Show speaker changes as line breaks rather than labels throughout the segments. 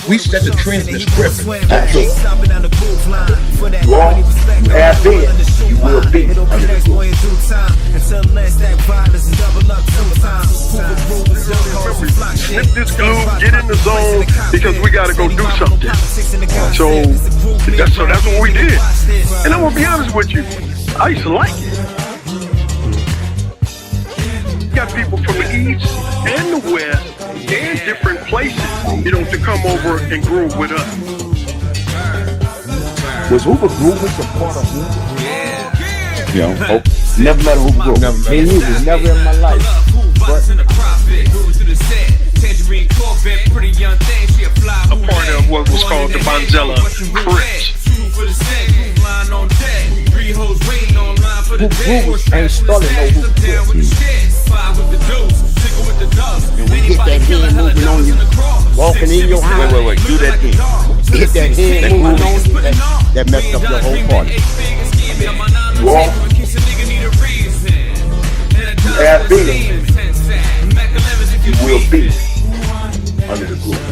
We set the trend in the script.
You are, you have been, you will be under the groove.
Snip this glue, get in the zone, because we got to go do something. So that's what we did. And I'm going to be honest with you, I used to like it. You got people from the east and the west and different places, you know, to come over and groove with us.
Was Hoover Groovers a part of Hoover? You know, never met a Hoover Groover. Me and you was never in my life. But
a part of what was called the Bonzella Crips.
Hoover Groovers ain't started no Hoover Crips. And we hit that hand moving on you, walking in your house.
Wait, do that again.
Hit that hand moving on you, that messed up your whole party. You are, you have been, you will be under the groove.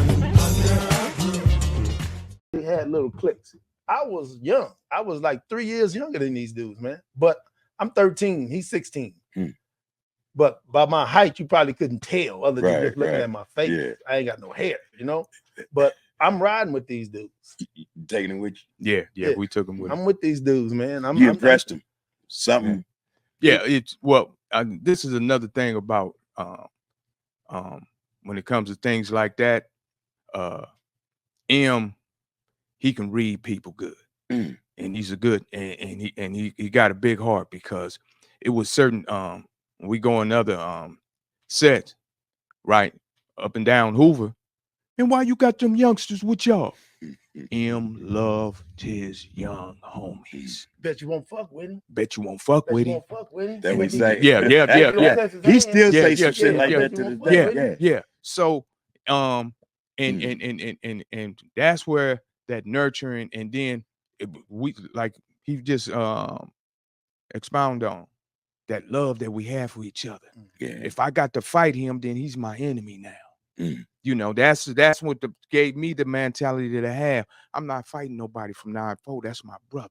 We had little cliques. I was young. I was like 3 years younger than these dudes, man. But I'm 13. He's 16. But by my height, you probably couldn't tell other than just looking at my face. Yeah. I ain't got no hair, you know? But I'm riding with these dudes.
Taking it with you?
Yeah, we took them with us.
I'm with these dudes, man.
You impressed them. Something.
Yeah, it's this is another thing about when it comes to things like that. M, he can read people good, and he's a good and he got a big heart, because it was certain we go in other sets, right, up and down Hoover, and why you got them youngsters with y'all? M loved his young homies.
Bet you won't fuck with him.
Bet you won't fuck with him.
That we say.
Yeah.
He still say some shit like that to this day.
Yeah. So and that's where that nurturing, and then we, like he just expound on that love that we have for each other.
Yeah.
If I got to fight him, then he's my enemy now. You know, that's what gave me the mentality that I have. I'm not fighting nobody from 9-4. That's my brother.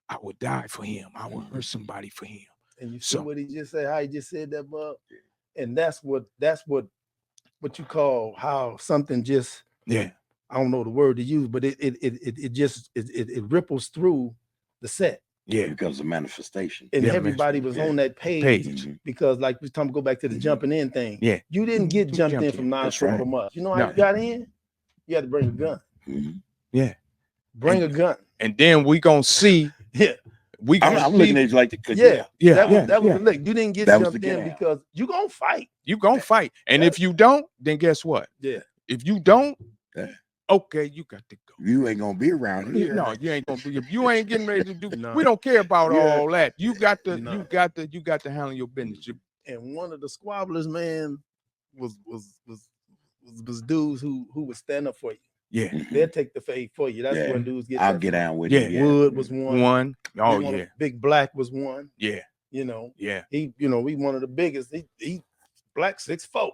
I would die for him. I would hurt somebody for him.
And you see what he just said, how he just said that, bub? And that's what you call how something just, I don't know the word to use, but it just ripples through the set.
Yeah, because of manifestation.
And everybody was on that page. Because, like we talking, go back to the jumping in thing.
Yeah,
you didn't get jumped in from 9-4 from us. You know how you got in? You had to bring a gun.
Yeah,
bring a gun.
And then we gonna see.
I'm looking at you like the
that was the lick. You didn't get jumped in because you gonna fight.
You gonna fight, and if you don't, then guess what? If you don't, okay, you got to go.
You ain't gonna be around here.
No, you ain't gonna be. You ain't getting ready to do. We don't care about all that. You got to. You got to handle your business.
And one of the squabblers, man, was dudes who would stand up for you.
Yeah,
they'll take the fade for you. That's when dudes get.
I'll get down with
it. Wood was one.
Oh yeah.
Big Black was one.
Yeah.
You know.
Yeah.
He one of the biggest. He Black 6'4".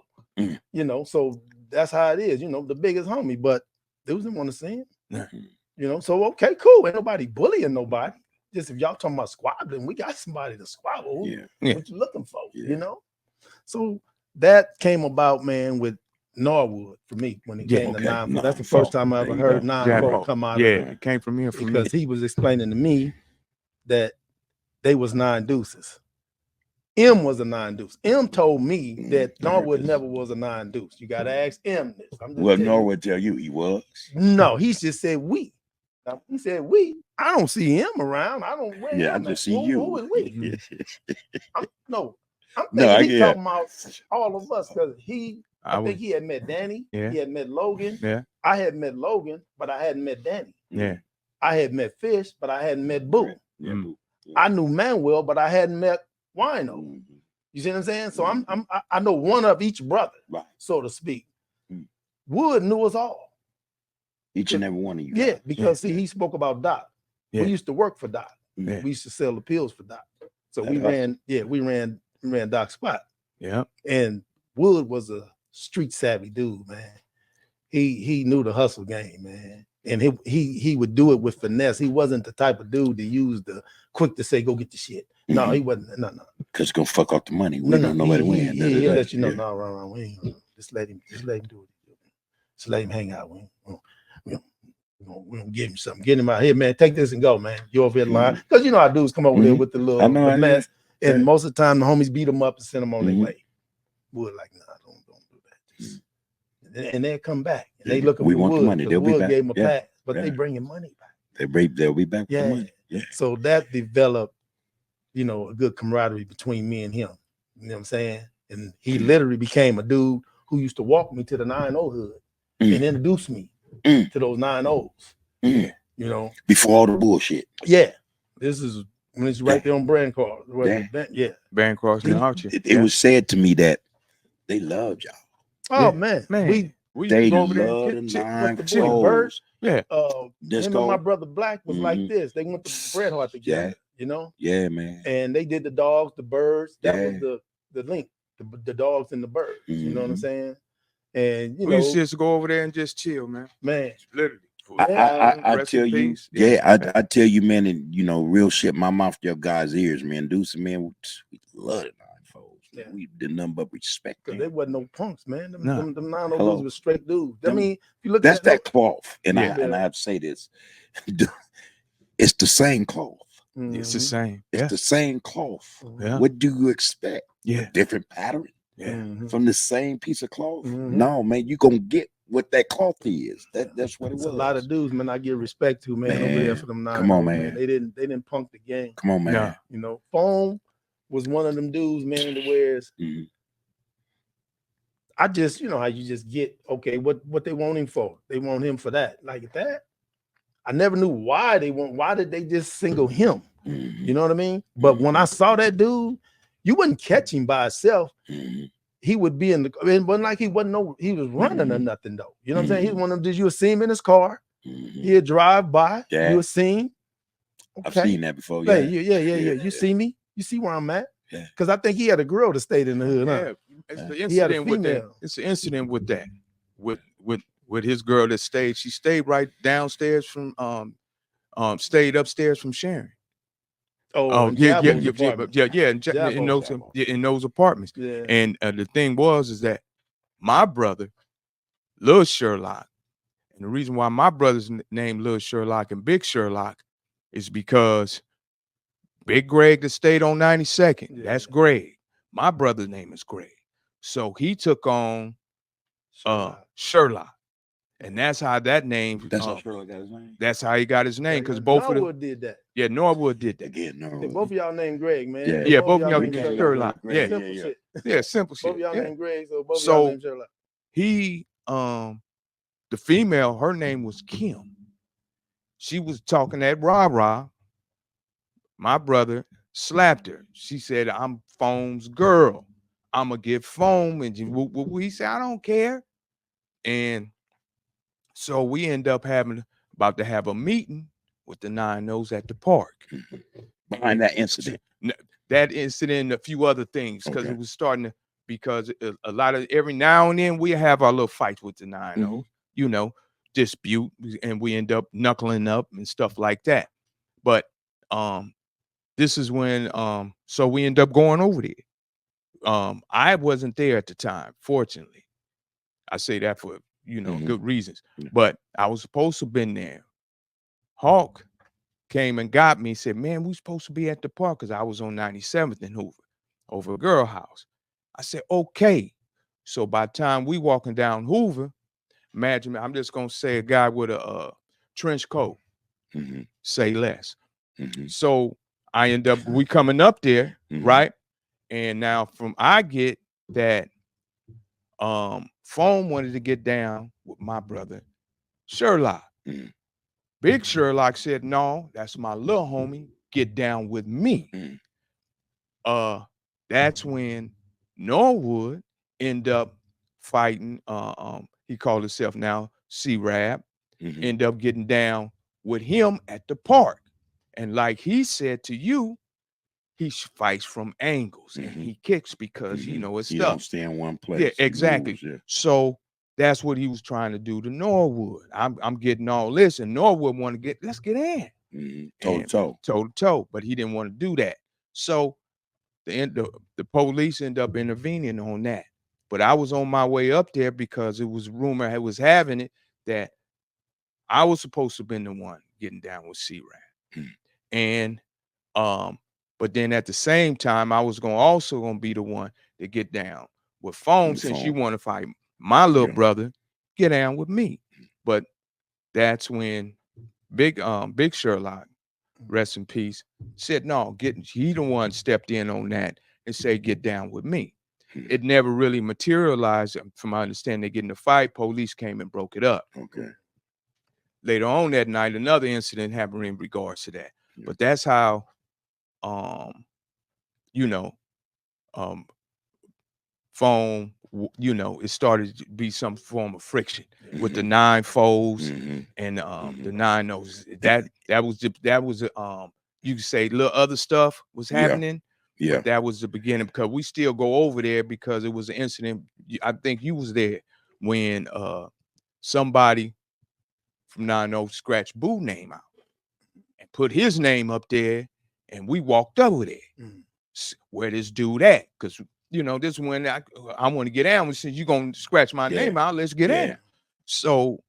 You know, so that's how it is. You know, the biggest homie, but dudes didn't want to see him. You know, so okay, cool. Ain't nobody bullying nobody. Just if y'all talking about squabbling, we got somebody to squabble. What you looking for? You know. So that came about, man, with Norwood for me when it came to 9-4. That's the first time I ever heard 9-4 come out.
It came from here
because he was explaining to me that they was 9 deuces. M was a 9 deuce. M told me that Norwood never was a 9 deuce. You got to ask M this.
Well, Norwood tell you he was.
No, he just said we. Now, he said we. I don't see him around. I don't.
I just see you.
Who is we? I'm thinking he talking about all of us because I think he had met Danny.
Yeah.
He had met Logan.
Yeah.
I had met Logan, but I hadn't met Danny.
Yeah.
I had met Fish, but I hadn't met Boo.
Yeah.
I knew Manuel, but I hadn't met Wino. You see what I'm saying? So I know one of each brother, so to speak. Wood knew us all.
Each and every one of you.
Yeah, because see, he spoke about Doc.
Yeah.
We used to work for Doc.
Yeah.
We used to sell the pills for Doc. So we ran Doc's spot.
Yeah.
And Wood was a street savvy dude, man. he knew the hustle game, man. And he would do it with finesse. He wasn't the type of dude to use the quick to say, go get the shit. No, he wasn't. No.
Because it's gonna fuck up the money. We don't know where to win.
He'll let you know. No, wrong. We ain't gonna, just let him do it. Just let him hang out. We don't give him something. Get him out here, man. Take this and go, man. You over here line. Because you know how dudes come over there with the little the mess. And most of the time the homies beat them up and send them on their way. We're like, nah, don't do that. And they'll come back. And they looking
we
for
want
Wood,
the money. They'll be
Wood
back.
gave them a pass, but they bringing money back.
They'll be back for money. Yeah.
So that developed, you know, a good camaraderie between me and him. You know what I'm saying? And he literally became a dude who used to walk me to the 9-0 hood and introduce me to those 9-0s. You know,
before all the bullshit.
Yeah, this is when it's right there on brand card.
Brand cards and Archie.
It was said to me that they loved y'all.
Oh man,
they loved the 9-4s.
Yeah. Him and my brother Black was like this. They went to Bret Hart together. You know.
Yeah, man.
And they did the dogs, the birds. That was the link. The dogs and the birds. You know what I'm saying? And you know,
we used to just go over there and just chill, man. Literally.
I tell you, I tell you, man, and you know, real shit. My mouth to your guys' ears, man. Deuce, man, we love the 9-4s. We did nothing but respect.
Because they wasn't no punks, man. Them 9-0s were straight dudes. I mean, if you look
that's
at
that cloth, and I have to say this, it's the same cloth.
It's the same.
It's the same cloth.
Yeah.
What do you expect?
Yeah.
A different pattern.
Yeah.
From the same piece of cloth. No, man, you gonna get what that cloth is. That's what it was.
A lot of dudes, man, I give respect to, man, over there for them 9-0.
Come on, man.
They didn't punk the game.
Come on, man.
No.
You know, Foam was one of them dudes, man, that wears. I just, you know how you just get, okay, what they want him for? They want him for that. Like that. I never knew why did they just single him? You know what I mean? But when I saw that dude, you wouldn't catch him by himself. He would be in the, it wasn't like he was running or nothing though. You know what I'm saying? He's one of them dudes, you would see him in his car. He'd drive by. You would see him. Okay.
I've seen that before.
Yeah. You see me? You see where I'm at?
Yeah.
Because I think he had a girl that stayed in the hood. Huh?
It's the incident with that. It's an incident with that. With his girl that stayed. She stayed right downstairs from stayed upstairs from Sharon. In those apartments.
Yeah.
And the thing is that my brother, Lil Sherlock, and the reason why my brother's named Lil Sherlock and Big Sherlock is because Big Greg that stayed on 92nd, that's Greg. My brother's name is Greg. So he took on Sherlock. And that's how that name.
That's how Sherlock got his name.
That's how he got his name, because both of them
did that.
Yeah, Norwood did that.
Again, Norwood.
Both of y'all named Greg, man.
Yeah, both of y'all named
Sherlock.
Sherlock. Simple shit.
Both of y'all named Greg, so both of y'all named Sherlock.
He, the female, her name was Kim. She was talking that rah-rah. My brother slapped her. She said, "I'm Foam's girl. I'm gonna get Foam." And he said, "I don't care." And so we end up about to have a meeting with the 9-0s at the park.
Behind that incident.
That incident and a few other things, because it was starting to, because a lot of, every now and then we have our little fights with the 9-0s, you know, dispute, and we end up knuckling up and stuff like that. But this is when, so we end up going over there. I wasn't there at the time, fortunately. I say that for, you know, good reasons. But I was supposed to have been there. Hawk came and got me and said, "Man, we supposed to be at the park," because I was on 97th in Hoover, over a girl house. I said, "Okay." So by the time we walking down Hoover, imagine, I'm just going to say a guy with a trench coat, say less. So I end up, we coming up there, right? And now I get that Foam wanted to get down with my brother Sherlock. Big Sherlock said, "No, that's my little homie. Get down with me." That's when Norwood end up fighting. He called himself now C-Rab. End up getting down with him at the park. And like he said to you, he fights from angles and he kicks because, you know, it's
you
stuff.
don't stay in one place.
Yeah, exactly. So that's what he was trying to do to Norwood. I'm getting all this, and Norwood want to let's get in.
Toe to
toe, but he didn't want to do that. So the police end up intervening on that. But I was on my way up there because it was rumor I was having it that I was supposed to have been the one getting down with C-Rap. And but then at the same time, I was also gonna be the one to get down with Phone since you want to fight my little brother, get down with me. But that's when Big Sherlock, rest in peace, said no, he the one stepped in on that and say get down with me. It never really materialized. From my understanding, they get in the fight, police came and broke it up.
Okay.
Later on that night, another incident happened in regards to that. But that's how Phone, it started to be some form of friction with the 9 foes and the 9 noses. That was you could say little other stuff was happening. Yeah, but that was the beginning because we still go over there because it was an incident. I think you was there when somebody from 9-0 scratched Boo name out and put his name up there, and we walked over there. Where this dude at? Because this is when I want to get down. Since you're gonna scratch my name out, let's get in. So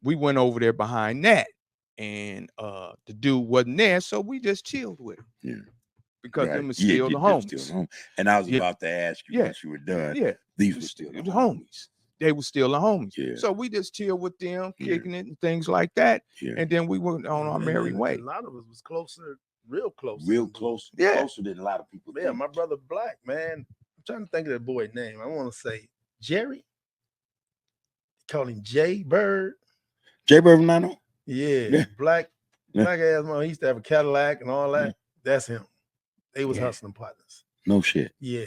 we went over there behind that, and the dude wasn't there, so we just chilled with him. Yeah. Because them was still the homies.
And I was about to ask you once you were done. Yeah, these were still the homies.
They were still the homies. Yeah. So we just chilled with them, kicking it and things like that. Yeah. And then we went on our merry way.
A lot of us was closer, real close.
Yeah. Closer than a lot of people.
Yeah, my brother Black, man. I'm trying to think of that boy's name. I want to say Jerry. Call him Jay Bird.
Jay Bird from 9-0?
Yeah. Black ass man. He used to have a Cadillac and all that. That's him. They was hustling partners.
No shit.
Yeah.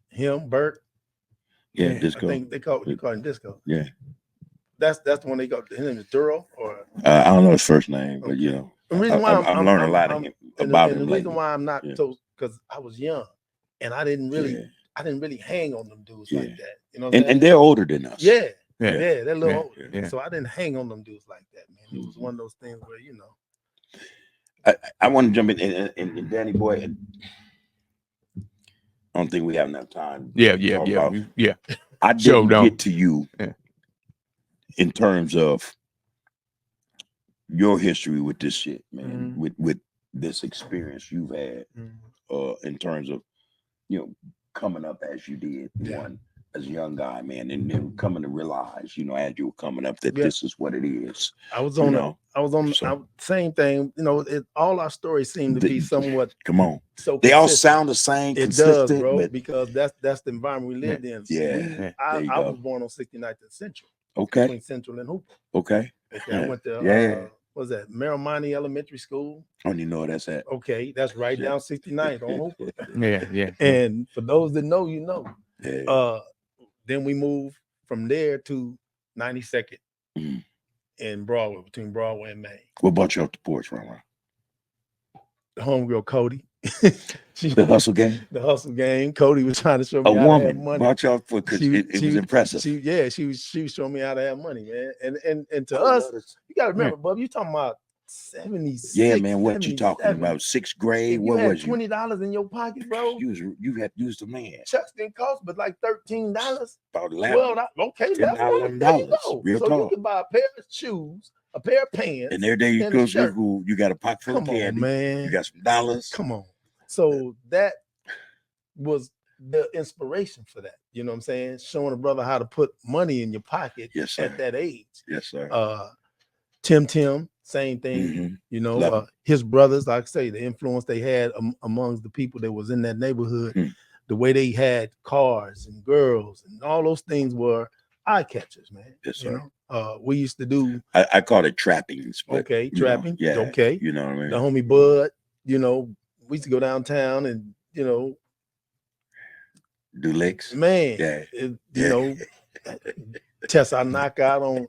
Him, Bert.
Yeah, Disco.
I think you call him Disco.
Yeah.
That's the one they got. His name is Duro, or
I don't know his first name, but
the reason why I'm learning a lot
about him.
The reason why I'm not so because I was young and I didn't really hang on them dudes like that.
And they're older than us.
Yeah, they're a little older. Yeah. So I didn't hang on them dudes like that, man. It was one of those things where
I want to jump in and Danny boy. I don't think we have enough time.
Yeah.
I didn't get to you in terms of your history with this shit, man. With this experience you've had, in terms of coming up as you did, one as a young guy, man, and then coming to realize, as you were coming up, that this is what it is.
I was on same thing. All our stories seem to be somewhat.
Come on,
so
they all sound the same.
It does, bro, because that's the environment we lived in.
Yeah,
I was born on 69th and Central.
Okay,
between Central and Hooper.
Okay,
I went to what was that, Marimani Elementary School?
I don't even know where that's at.
Okay, that's right down 69th on Hooper.
Yeah.
And for those that know,
Yeah.
Then we moved from there to 92nd in Broadway, between Broadway and Main.
What brought you off the porch, Ron?
The homegirl Cody.
The hustle game.
The hustle game. Cody was trying to show me how to have money.
Brought you off because it was impressive.
She was showing me how to have money, man. And to us, you got to remember, Bub, you talking about 76.
Yeah, man. What you talking about? 6th grade? What was you?
$20 in your pocket, bro.
You had used the man.
Chucks didn't cost but like $13.
About $11.
Okay,
$11. Real talk.
You can buy a pair of shoes, a pair of pants,
and every day you go to school, you got a pocket full of candy,
man.
You got some dollars.
Come on. So that was the inspiration for that. You know what I'm saying? Showing a brother how to put money in your pocket at that age.
Yes, sir.
Tim, same thing. His brothers, like I say, the influence they had amongst the people that was in that neighborhood, the way they had cars and girls and all those things were eye catchers, man.
Yes, sir.
We used to do.
I called it trappings. But,
trapping. Okay.
You know what I mean?
The homie Bud. We used to go downtown and
do licks.
Man. Test our knockout on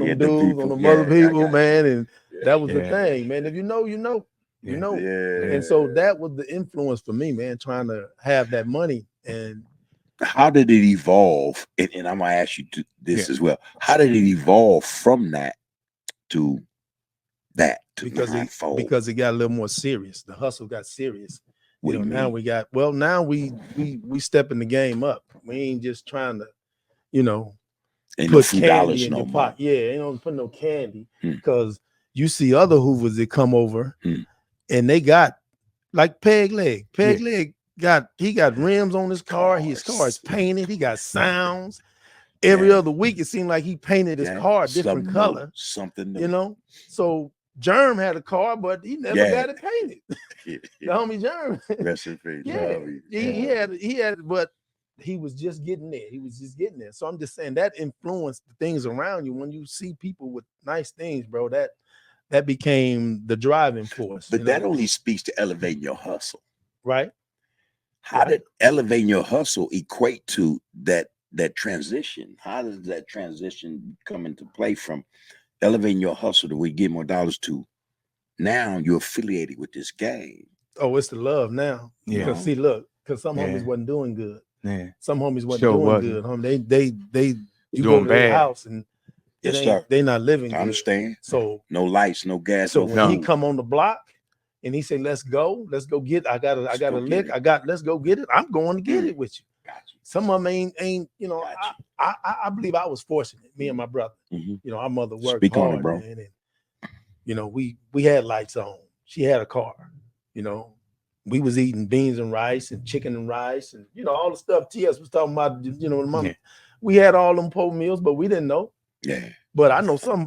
them dudes, on them other people, man. And that was the thing, man. If you know.
Yeah.
And so that was the influence for me, man, trying to have that money. And
how did it evolve? And I'm gonna ask you this as well. How did it evolve from that to that?
Because it got a little more serious. The hustle got serious.
What
You
do
know,
you
now
mean?
we got now we stepping the game up. We ain't just trying to, you know,
Ain't
put
no few
candy
dollars
in
no
your
more.
pocket. Yeah, ain't no put no candy because you see other Hoovers that come over and they got like Peg Leg. Peg Leg got rims on his car. His car is painted. He got sounds. Every other week it seemed like he painted his car a different color.
Something new.
You know, so Germ had a car, but he never got it painted. The homie Germ.
Rest in peace.
Yeah, he had, but he was just getting there. He was just getting there. So I'm just saying that influenced the things around you. When you see people with nice things, bro, that became the driving force.
But that only speaks to elevating your hustle,
right?
How did elevating your hustle equate to that transition? How does that transition come into play from elevating your hustle to we get more dollars to now you're affiliated with this game?
Oh, it's the love now.
Yeah.
Because see, look, because some homies wasn't doing good.
Yeah.
Some homies wasn't doing good. Homie, they you
doing
go to their
bad.
house and they not living.
I understand.
So
no lights, no gas.
So
no
when
food.
he come on the block and he say, let's go get. I got a lick. Let's go get it. I'm going to get it with you. Some of them ain't you know. I believe I was fortunate. Me and my brother. You know, our mother worked hard,
on it, bro.
Man, and you know, we had lights on. She had a car. You know, we was eating beans and rice and chicken and rice and you know all the stuff TS was talking about. You know, mom, we had all them poor meals, but we didn't know.
Yeah.
But I know some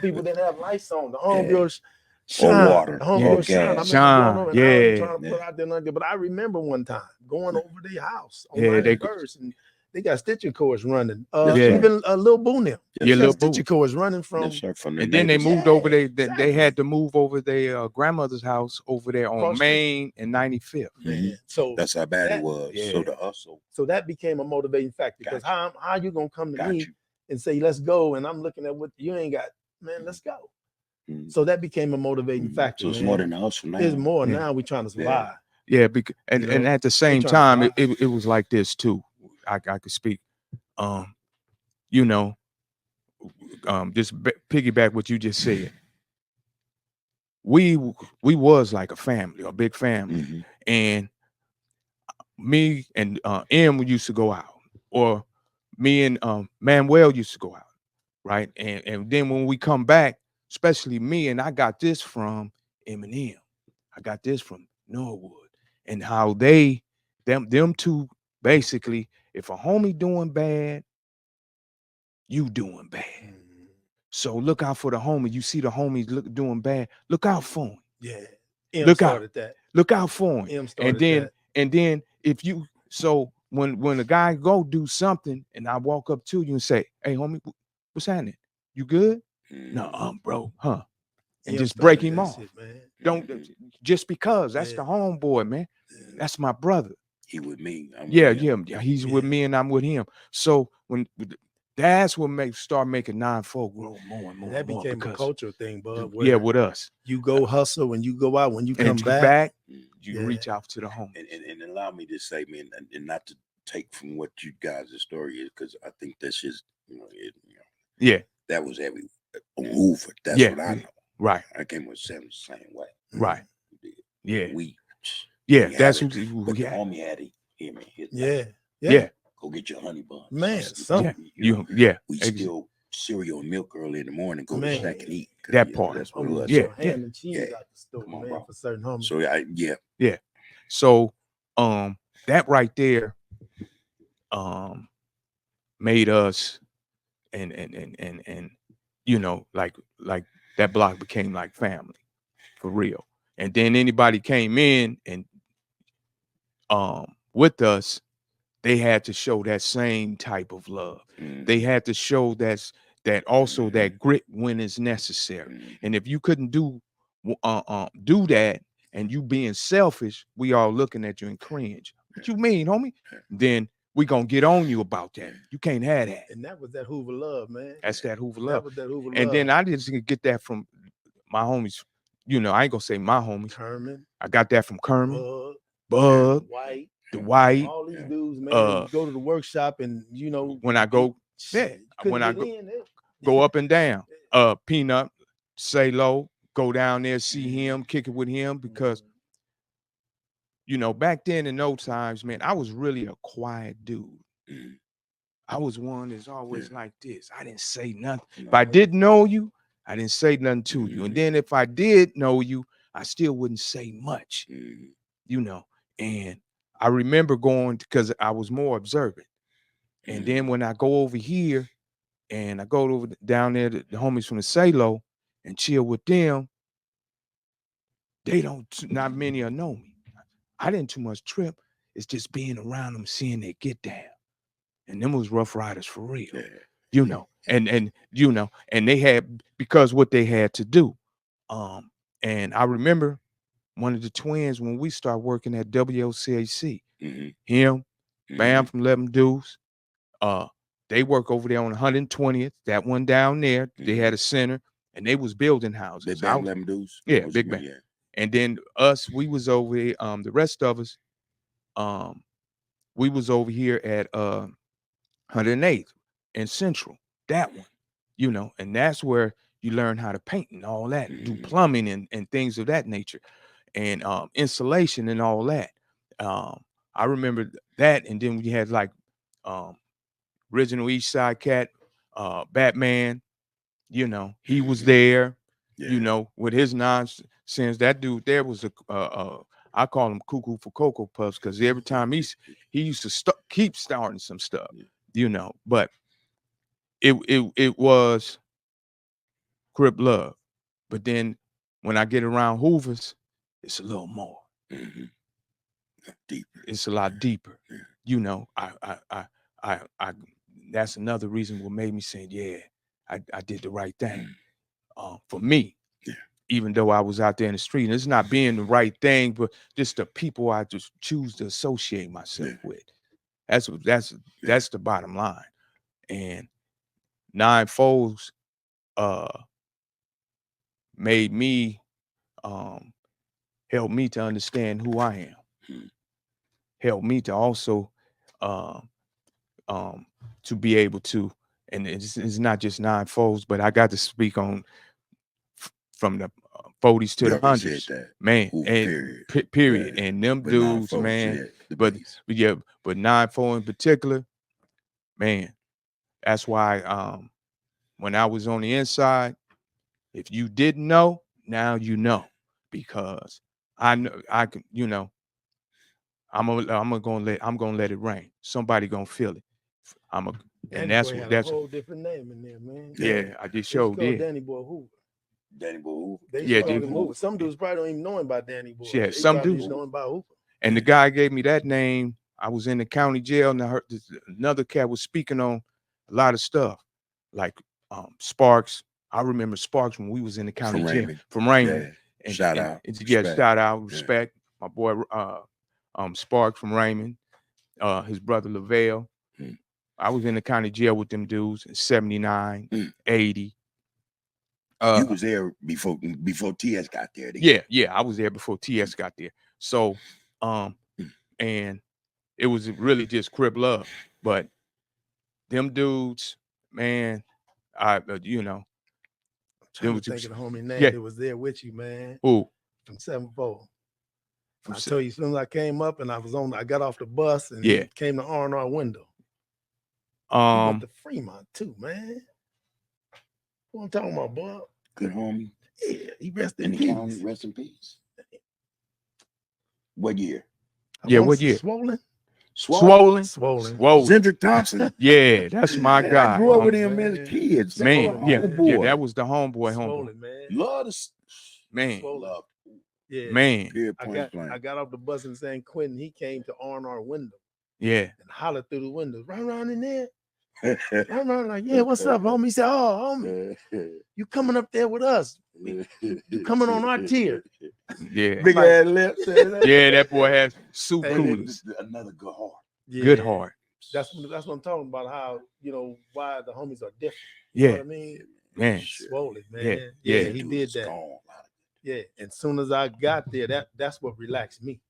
people didn't have lights on. The homegirls
shine, or water,
homegirls shine.
Yeah.
Trying to put out there, but I remember one time going over their house on
Yeah,
my verse, and they got stitching cords running. Even a little boo now.
Little
stitching cords running from.
And then they moved over. They had to move over their grandmother's house over there on Main and 95th.
So
that's how bad it was. So the hustle.
So that became a motivating factor because how you gonna come to me and say let's go, and I'm looking at what you ain't got, man. Let's go. So that became a motivating factor.
So it's more than the hustle now.
It's more now. We're trying to survive.
Yeah, because and at the same time, it was like this too. I could speak. You know, just piggyback what you just said. We was like a family, a big family, and me and M used to go out, or me and Manuel used to go out, right? And then when we come back, especially me, and I got this from Eminem, I got this from Norwood, and how them two basically, if a homie doing bad, you doing bad. So look out for the homie. You see the homies doing bad, look out for him.
Yeah.
Look out for him. And then if you when a guy go do something and I walk up to you and say, hey homie, what's happening? You good? No, bro, huh? And just break him off. Don't just because that's the homeboy, man. That's my brother.
He with me.
He's with me and I'm with him. So that's what start making 9-4 grow more and more.
That became a cultural thing, bud.
With us.
You go hustle when you go out. When you come back,
you reach out to the home.
And allow me to say, man, and not to take from what you guys' story is, because I think that's just that was every on Hoover. That's what I know.
Right.
I came with Sam the same way.
Right. Yeah.
That's who the homie had it.
Yeah.
Go get your honey buns.
Man,
we still cereal and milk early in the morning, go to Shack and eat.
That part.
That's what it was.
Ham and cheese out the store,
Come on,
man,
bro.
for certain homies.
So
So that right there made us and you know, like that block became like family for real. And then anybody came in and with us, they had to show that same type of love. They had to show that also that grit when it's necessary. And if you couldn't do that and you being selfish, we all looking at you and cringe. What you mean, homie? Then we gonna get on you about that. You can't have that.
And that was that Hoover love, man.
That's that Hoover love.
That was that Hoover love.
And then I didn't get that from my homies. You know, I ain't gonna say my homies.
Kerman.
I got that from Kerman, Bug,
White.
the white.
All these dudes, man, you go to the workshop and
when I go, when I go up and down, Peanut, say low, go down there, see him, kick it with him, because back then in those times, man, I was really a quiet dude. I was one that's always like this. I didn't say nothing. If I didn't know you, I didn't say nothing to you. And then if I did know you, I still wouldn't say much, And I remember going, because I was more observant. And then when I go over here and I go over down there to the homies from the Salo and chill with them, not many will know me. I didn't too much trip. It's just being around them, seeing they get down. And them was Rough Riders for real, and they had, because what they had to do. And I remember one of the twins when we started working at WOCAC, him, Bam from 11 Dudes, they work over there on 120th, that one down there. They had a center and they was building houses.
Big Bam 11 Dudes?
Yeah, Big Bam. Yeah. And then us, we was over here, the rest of us, we was over here at 108th and Central, that one, and that's where you learn how to paint and all that, do plumbing and things of that nature, and insulation and all that. I remember that, and then we had like original East Side Cat, Batman, he was there, with his nonsense. That dude there was I call him Cuckoo for Cocoa Puffs, because every time he used to keep starting some stuff. But it was Crip love. But then when I get around Hoovers, it's a little more.
Deeper.
It's a lot deeper. I that's another reason what made me say, yeah, I did the right thing. For me, even though I was out there in the street, and it's not being the right thing, but just the people I just choose to associate myself with. That's the bottom line. And Nine Foes made me help me to understand who I am. Help me to also to be able to, and it's not just Nine Foes, but I got to speak on from the 40s to the 100s, man, and period. Yeah. And them dudes, man, but Nine Foes in particular, man, that's why when I was on the inside, if you didn't know, now you know, because I know I can, I'm gonna let it rain. Somebody gonna feel it. And that's what
a whole different name in there, man.
Yeah, I just showed it.
Danny Boy Hoover.
Danny Boy Hoover.
Hoover. Some dudes probably don't even know him by Danny Boy.
Yeah, some dudes
know him by Hoover.
And the guy gave me that name. I was in the county jail, and I heard another cat was speaking on a lot of stuff, like Sparks. I remember Sparks when we was in the county jail from Raymond.
Yeah.
And,
shout out.
Shout out, respect. My boy Sparks from Raymond, his brother Lavelle. I was in the county jail with them dudes in 79, 80.
You was there before TS got there.
Yeah, I was there before TS got there. So, and it was really just Crip love. But them dudes, man,
I'm trying to think of the homie name that was there with you, man.
Who?
From 7-4. I told you, as soon as I came up and I got off the bus and came to R&R window. He went to Fremont too, man. What I'm talking about, Bob?
Good homie.
Yeah, he rested
in the county. Rest in peace. What year?
What year?
Swollen.
Zendrick Thompson.
Yeah, that's my guy.
I grew up with him as kids.
Man, yeah, that was the homeboy.
Swollen, man.
Love the
man.
Love.
Yeah,
man.
I got off the bus in San Quentin. He came to R&R window.
Yeah,
and hollered through the windows, right around in there. I'm like, yeah, what's up, homie? He said, oh, homie, you coming up there with us? You coming on our tier?
Yeah,
big ass lips.
Yeah, that boy has super coolers.
Another good heart.
Yeah. Good heart.
That's what I'm talking about. How why the homies are different.
You
know what I mean,
man,
Swollen, man. Yeah, he did that. Yeah, and soon as I got there, that's what relaxed me.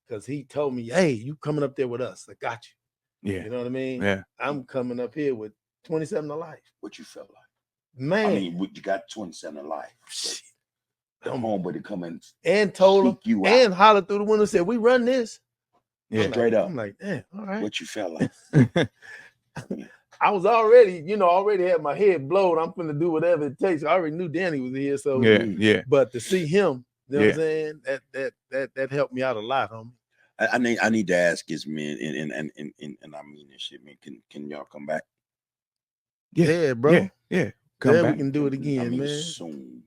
because he told me, hey, you coming up there with us. I got you.
Yeah.
You know what I mean?
Yeah.
I'm coming up here with 27 to life.
What you felt like?
Man.
I mean, you got 27 to life. The homeboy to come in
and told him
you
and hollered through the window, said, we run this.
Yeah.
Straight up.
I'm like, damn, all right.
What you felt like?
I was already, already had my head blown. I'm finna do whatever it takes. I already knew Danny was here. So
yeah.
But to see him, you know what I'm saying? That helped me out a lot, homie.
I need to ask this, man, and I mean this shit, man. Can y'all come back?
Yeah, bro.
Yeah. Come back.
We can do it again, man.
Soon.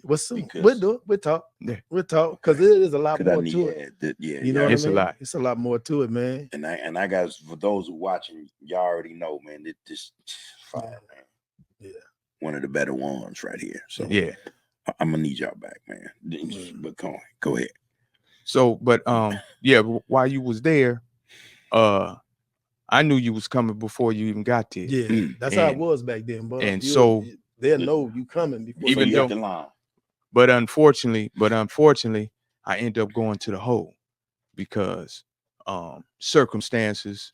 What's soon? We'll do it. We'll talk.
Yeah.
We'll talk because it is a lot more to it.
You
know what
it's
I mean?
a lot.
It's a lot more to it, man.
And I got, for those who watching, y'all already know, man. This fire, man.
Yeah.
One of the better ones right here. So
yeah,
I'm gonna need y'all back, man. But go ahead.
So, but yeah, while you was there, I knew you was coming before you even got there.
Yeah, that's how it was back then. But
and so
they'll know you coming before
even
you
though,
the line.
But unfortunately, I end up going to the hole because circumstances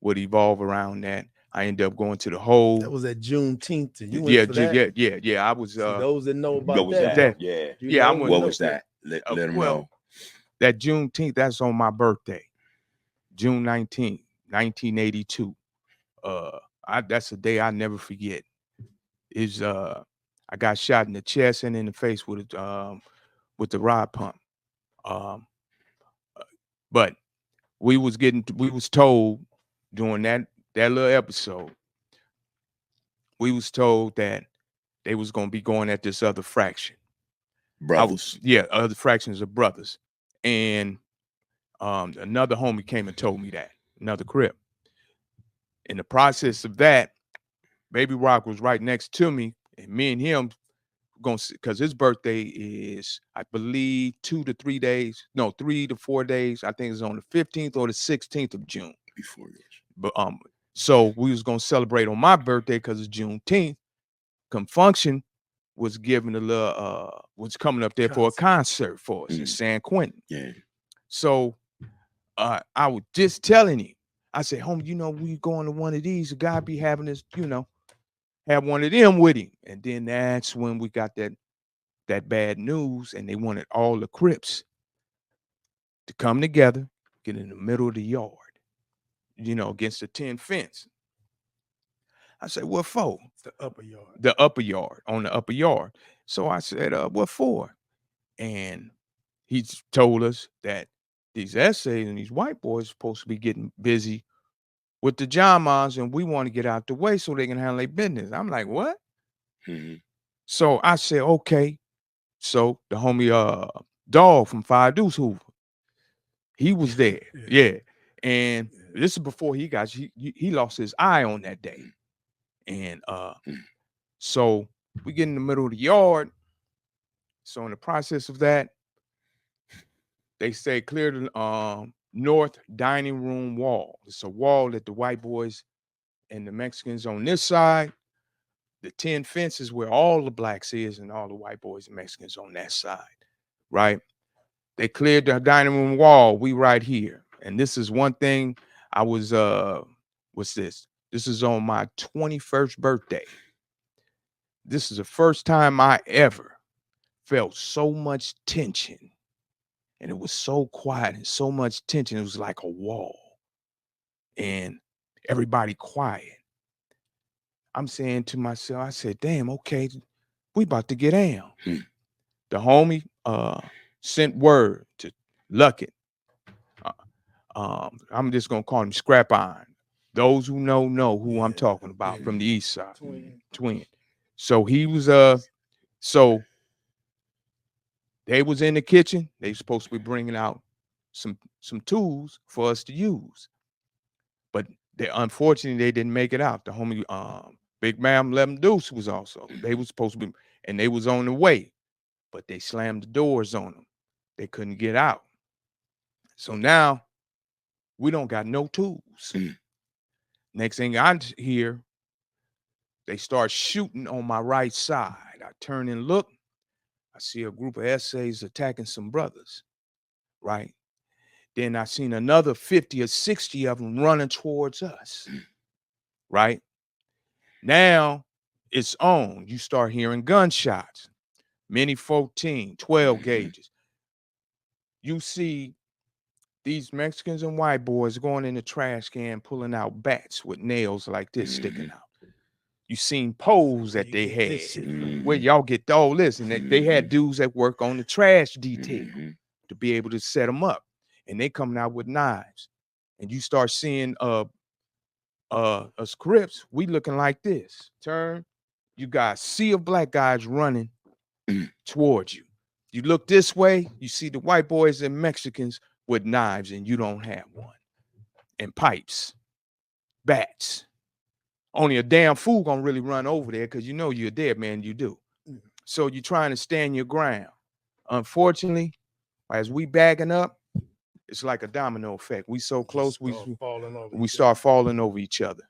would evolve around that. I end up going to the hole.
That was at Juneteenth. And you went for that?
Yeah. I was.
Those that know about
that.
Yeah. What was that? Let them know.
That Juneteenth, that's on my birthday, June 19th, 1982. That's a day I never forget. I got shot in the chest and in the face with the rod pump. But we was told during that little episode, we was told that they was gonna be going at this other fraction.
Brothers.
Other fractions of brothers. And another homie came and told me that, another Crip. In the process of that, Baby Rock was right next to me, and me and him because his birthday is, I believe, 3 to 4 days. I think it's on the 15th or the 16th of June.
Before yours.
But so we was gonna celebrate on my birthday because it's Juneteenth. Confunction was giving a little was coming up there for a concert for us in San Quentin.
Yeah.
So I was just telling him, I said, homie, we going to one of these, a guy be having this, have one of them with him. And then that's when we got that bad news, and they wanted all the Crips to come together, get in the middle of the yard, against the tin fence. I said, what for?
The upper yard.
The upper yard, on the upper yard. So I said, what for? And he told us that these essays and these white boys are supposed to be getting busy with the Jamas, and we want to get out the way so they can handle their business. I'm like, what?
Mm-hmm.
So I said, okay. So the homie Dog from Five Deuce Hoover, he was there. Yeah. And this is before he lost his eye on that day. And so we get in the middle of the yard. So in the process of that, they say clear the north dining room wall. It's a wall that the white boys and the Mexicans on this side, the tin fences where all the blacks is, and all the white boys and Mexicans on that side, right? They cleared the dining room wall. We right here. And this is one thing I was, what's this? This is on my 21st birthday. This is the first time I ever felt so much tension. And it was so quiet and so much tension. It was like a wall. And everybody quiet. I'm saying to myself, I said, damn, okay, we about to get down. The homie sent word to Luckett. I'm just going to call him Scrap Iron. Those who know who I'm talking about from the east side. Twin. So he was, so they was in the kitchen. They supposed to be bringing out some tools for us to use. But unfortunately, they didn't make it out. The homie, Big Ma'am Lem Deuce was also. They was supposed to be, and they was on the way. But they slammed the doors on them. They couldn't get out. So now we don't got no tools. Next thing I hear, they start shooting on my right side. I turn and look. I see a group of essays attacking some brothers, right? Then I seen another 50 or 60 of them running towards us. Right? Now it's on. You start hearing gunshots. Many 14, 12 gauges. You see these Mexicans and white boys going in the trash can, pulling out bats with nails like this sticking out. You seen poles that they had. Where y'all get all this? And they had dudes that work on the trash detail to be able to set them up. And they coming out with knives. And you start seeing scripts, we looking like this. Turn, you got a sea of black guys running towards you. You look this way, you see the white boys and Mexicans with knives, and you don't have one. And pipes, bats. Only a damn fool gonna really run over there because you know you're dead man, you do. So you're trying to stand your ground. Unfortunately, as we backing up, it's like a domino effect. We so close, we start falling over each other.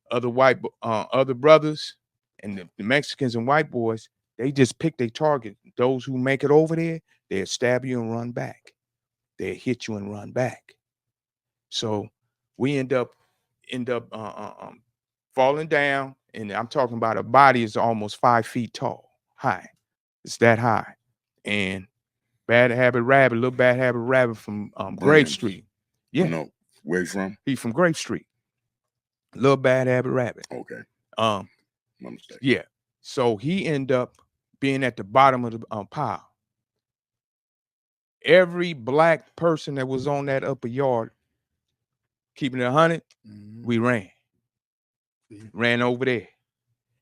Other brothers and the Mexicans and white boys, they just pick their target. Those who make it over there, they'll stab you and run back. They'll hit you and run back. So we end up falling down, and I'm talking about a body is almost 5 feet tall, high. It's that high. And little bad habit rabbit from Grape Street. Yeah.
No, where you from?
He's from Grape Street. Little bad habit rabbit.
Okay.
My
mistake.
Yeah. So he ended up being at the bottom of the pile. Every black person that was on that upper yard, keeping it 100, we ran. Ran over there.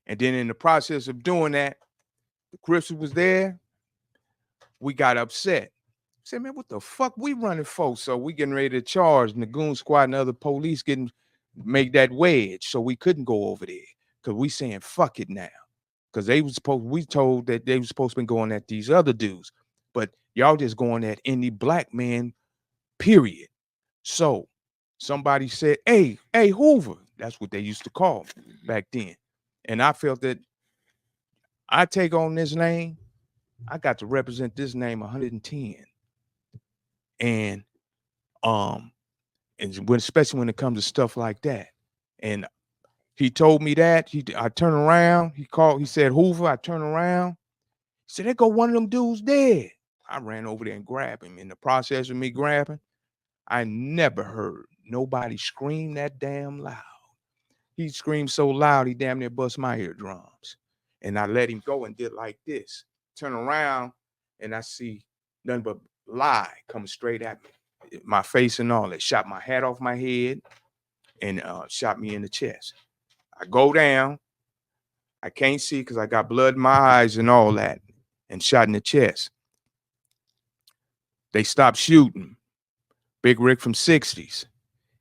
And then in the process of doing that, the Crips was there. We got upset. Said, man, what the fuck we running for? So we getting ready to charge, and the goon squad and other police make that wedge, so we couldn't go over there because we saying fuck it now. Because we told that they were supposed to be going at these other dudes, but y'all just going at any black man, period. So somebody said, hey, Hoover. That's what they used to call me back then. And I felt that I take on this name, I got to represent this name 110. And especially when it comes to stuff like that. And he told me that. I turn around. He said, Hoover. I turn around. He said, there go one of them dudes dead. I ran over there and grabbed him. In the process of me grabbing, I never heard nobody scream that damn loud. He screamed so loud, he damn near bust my eardrums. And I let him go and did like this. Turn around, and I see nothing but lie coming straight at me. My face and all that. Shot my hat off my head and shot me in the chest. I go down. I can't see because I got blood in my eyes and all that, and shot in the chest. They stopped shooting. Big Rick from 60s.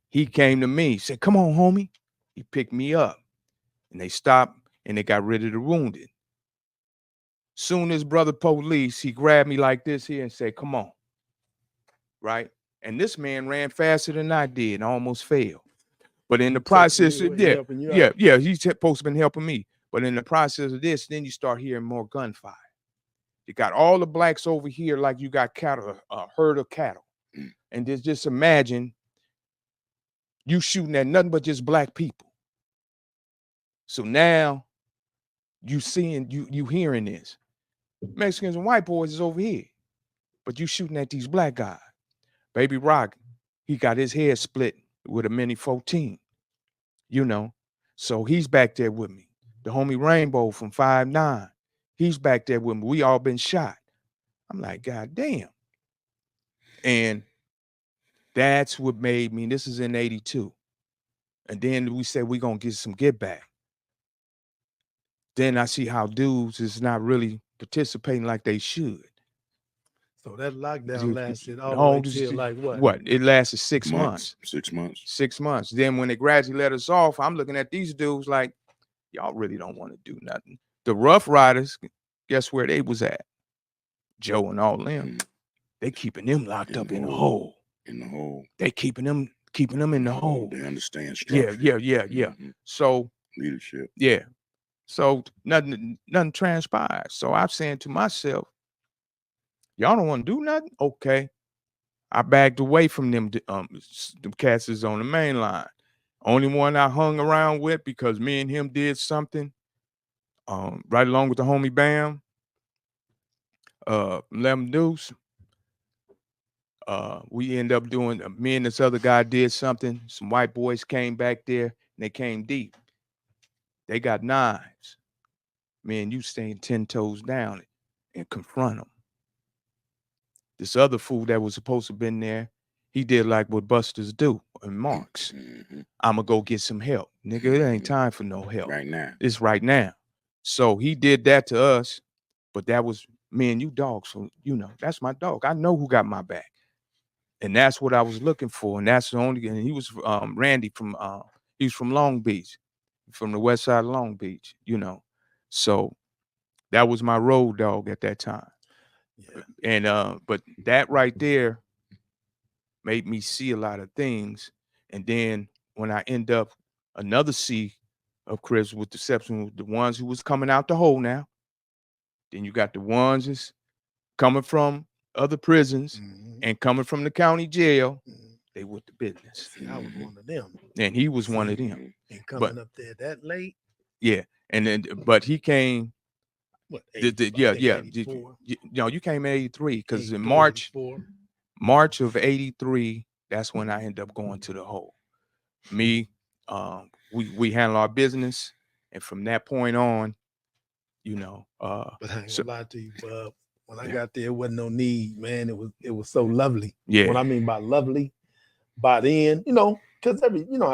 He came to me, said, come on, homie. He picked me up, and they stopped, and they got rid of the wounded. Soon as brother police, he grabbed me like this here and said, come on. Right? And this man ran faster than I did. I almost failed. But in the process of he's supposed to been helping me. But in the process of this, then you start hearing more gunfire. You got all the blacks over here like you got cattle, a herd of cattle. And just imagine you shooting at nothing but just black people. So now you hearing this. Mexicans and white boys is over here. But you shooting at these black guys. Baby Rock, he got his head split with a mini 14, So he's back there with me. The homie Rainbow from 5'9", he's back there with me. We all been shot. I'm like, God damn. And that's what made me, this is in 82. And then we said we're going to get some get back. Then I see how dudes is not really participating like they should.
So that lockdown lasted all the way till like what?
What? It lasted 6 months.
6 months.
6 months. Then when they gradually let us off, I'm looking at these dudes like, y'all really don't want to do nothing. The Rough Riders, guess where they was at? Joe and all them. They keeping them locked up in the hole.
In the hole.
They keeping them in the hole.
They understand structure.
Yeah. So
leadership.
Yeah. So nothing transpired. So I'm saying to myself, y'all don't want to do nothing? Okay. I backed away from them. The cats is on the main line. Only one I hung around with because me and him did something. Right along with the homie Bam, Lem Deuce. We end up doing. Me and this other guy did something. Some white boys came back there and they came deep. They got knives. Man, you staying 10 toes down and confront them. This other fool that was supposed to have been there, he did like what busters do and marks. I'ma go get some help. Nigga, it ain't time for no help.
Right now.
It's right now. So he did that to us, but that was me and you dogs. So, that's my dog. I know who got my back. And that's what I was looking for. And that's the only, and he was Randy he was from Long Beach, from the west side of Long Beach, So that was my road dog at that time. Yeah. And but that right there made me see a lot of things. And then when I end up another sea of Crips with deception, with the ones who was coming out the hole now. Then you got the ones that's coming from other prisons and coming from the county jail. They with the business.
See, I was one of them.
And he was one of them.
And coming up there that late.
Yeah. And then, but he came.
What,
you came in 83 because in March of 83, that's when I ended up going to the hole. Me, we handle our business, and from that point on,
but I ain't gonna lie to you, Bub. When I got there, it wasn't no need, man. It was so lovely.
Yeah.
What I mean by lovely, by then, because how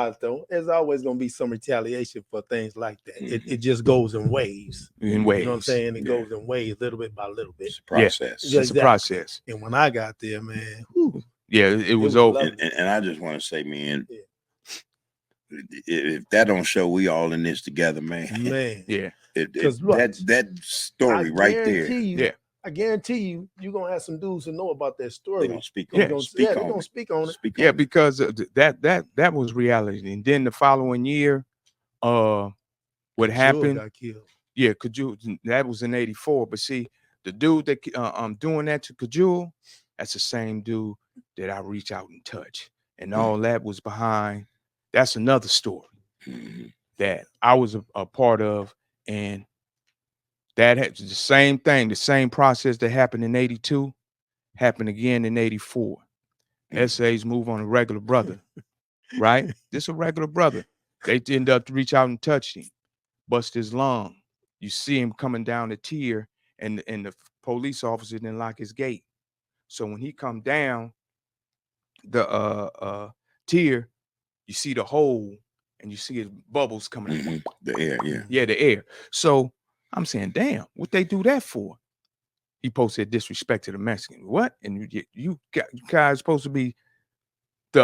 it's done. There's always gonna be some retaliation for things like that. It just goes in waves.
In waves.
You know what I'm saying? It goes in waves, little bit by little bit.
It's a process.
Yeah. It's a process.
And when I got there, man,
it was over.
And I just want to say, man, if that don't show we all in this together, man.
Yeah.
That story right there.
I guarantee you, you're gonna have some dudes who know about that story.
They're gonna speak on it.
They're gonna speak on it.
Because that was reality. And then the following year, what happened?
Got killed.
Yeah, Hcg'S, that was in 84. But see, the dude that doing that to Hcg'S, that's the same dude that I reach out and touch. And all that was behind. That's another story that I was a part of. And that had the same thing, the same process that happened in 82 happened again in 84. Essays move on a regular brother, right? This a regular brother. They end up to reach out and touch him, bust his lung. You see him coming down the tier, and the police officer didn't lock his gate. So when he come down the tier, you see the hole, and you see his bubbles coming out.
The air,
yeah, the air. So I'm saying, damn, what they do that for? He posted disrespect to the Mexican. What? And you guys supposed to be the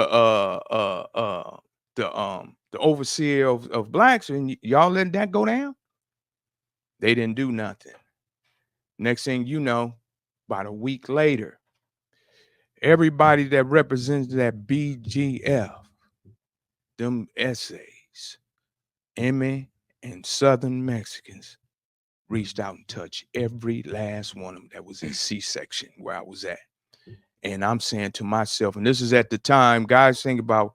overseer of blacks, and y'all letting that go down? They didn't do nothing. Next thing you know, about a week later, everybody that represents that BGF, them essays, Emmy and Southern Mexicans, reached out and touched every last one of them that was in C-section where I was at. And I'm saying to myself, and this is at the time, guys think about,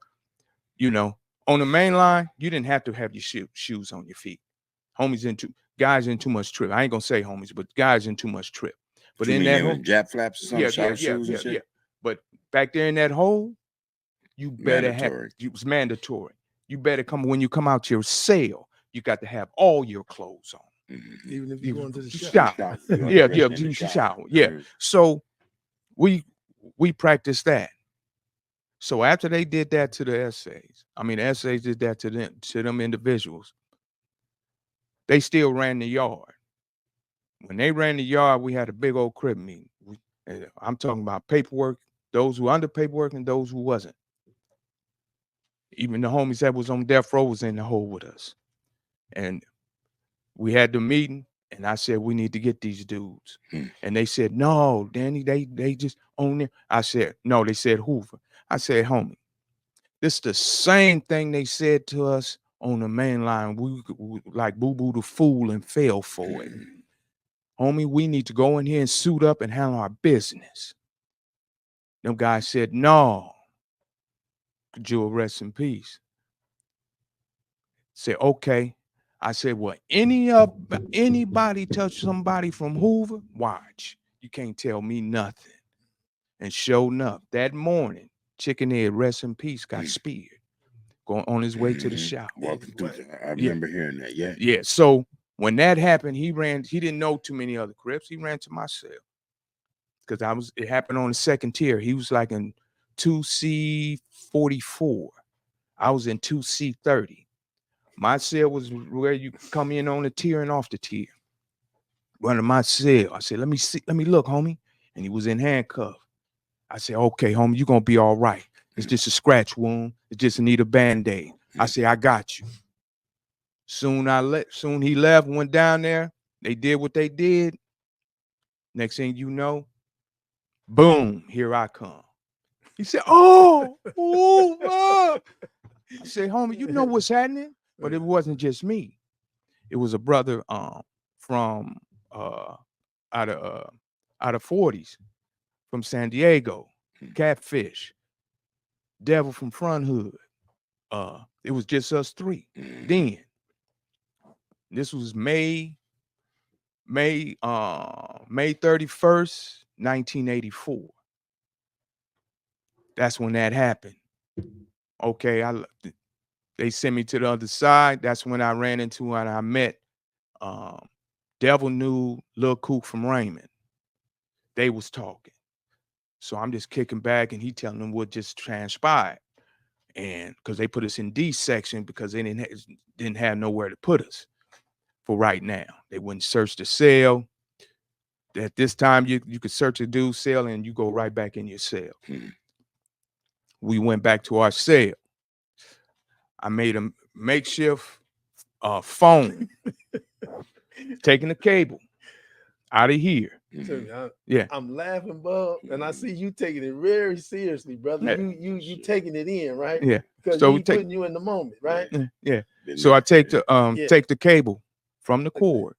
on the main line, you didn't have to have your shoes on your feet. Guys in too much trip. I ain't gonna say homies, but guys in too much trip. But in that hole,
Jap flaps or something, shoes and shit.
Yeah. But back there in that hole, you better have, it was mandatory. You better when you come out your cell, you got to have all your clothes on.
Even if you're going to the
shower. Shower. Yeah. So we practiced that. So after they did that to the essays, the essays did that to them individuals, they still ran the yard. When they ran the yard, we had a big old crib meeting. I'm talking about paperwork, those who under paperwork and those who wasn't. Even the homies that was on death row was in the hole with us. And we had the meeting, and I said, we need to get these dudes. And they said, no, Danny, they just own it. I said, no, they said Hoover. I said, homie, this is the same thing they said to us on the main line. We like boo-boo the fool and fell for it. Homie, we need to go in here and suit up and handle our business. Them guys said, no. Jewel, rest in peace. Said, okay. I said, well, anybody touch somebody from Hoover, watch. You can't tell me nothing. And sure enough, that morning, Chicken Head, rest in peace, got speared. Going on his way to the shower.
Walking through I remember hearing that. Yeah.
Yeah. So when that happened, he didn't know too many other Crips. He ran to my cell. Because it happened on the second tier. He was like in 2C44. I was in 2C30. My cell was where you come in on the tier and off the tier. Running my cell. I said, let me look, homie. And he was in handcuffs. I said, okay, homie, you're gonna be all right. It's just a scratch wound. It just need a band-aid. I said, I got you. Soon he left, went down there. They did what they did. Next thing you know, boom, here I come. He said, oh. I said, homie, you know what's happening? But it wasn't just me. It was a brother from out of 40s from San Diego, Catfish, Devil from Front Hood. It was just us three then. This was May 31st, 1984. That's when that happened. Okay, they sent me to the other side. That's when I ran into and I met Devil knew Lil Kook from Raymond. They was talking. So I'm just kicking back and he telling them what just transpired. And because they put us in D section because they didn't have nowhere to put us for right now. They wouldn't search the cell. At this time, you could search a dude's cell and you go right back in your cell. We went back to our cell. I made a makeshift phone, taking the cable out of here.
I'm laughing, Bub, and I see you taking it very seriously, brother.
Yeah.
You taking it in, right?
Yeah.
Because
So
putting you in the moment, right?
Yeah. So I take the cable from the cord,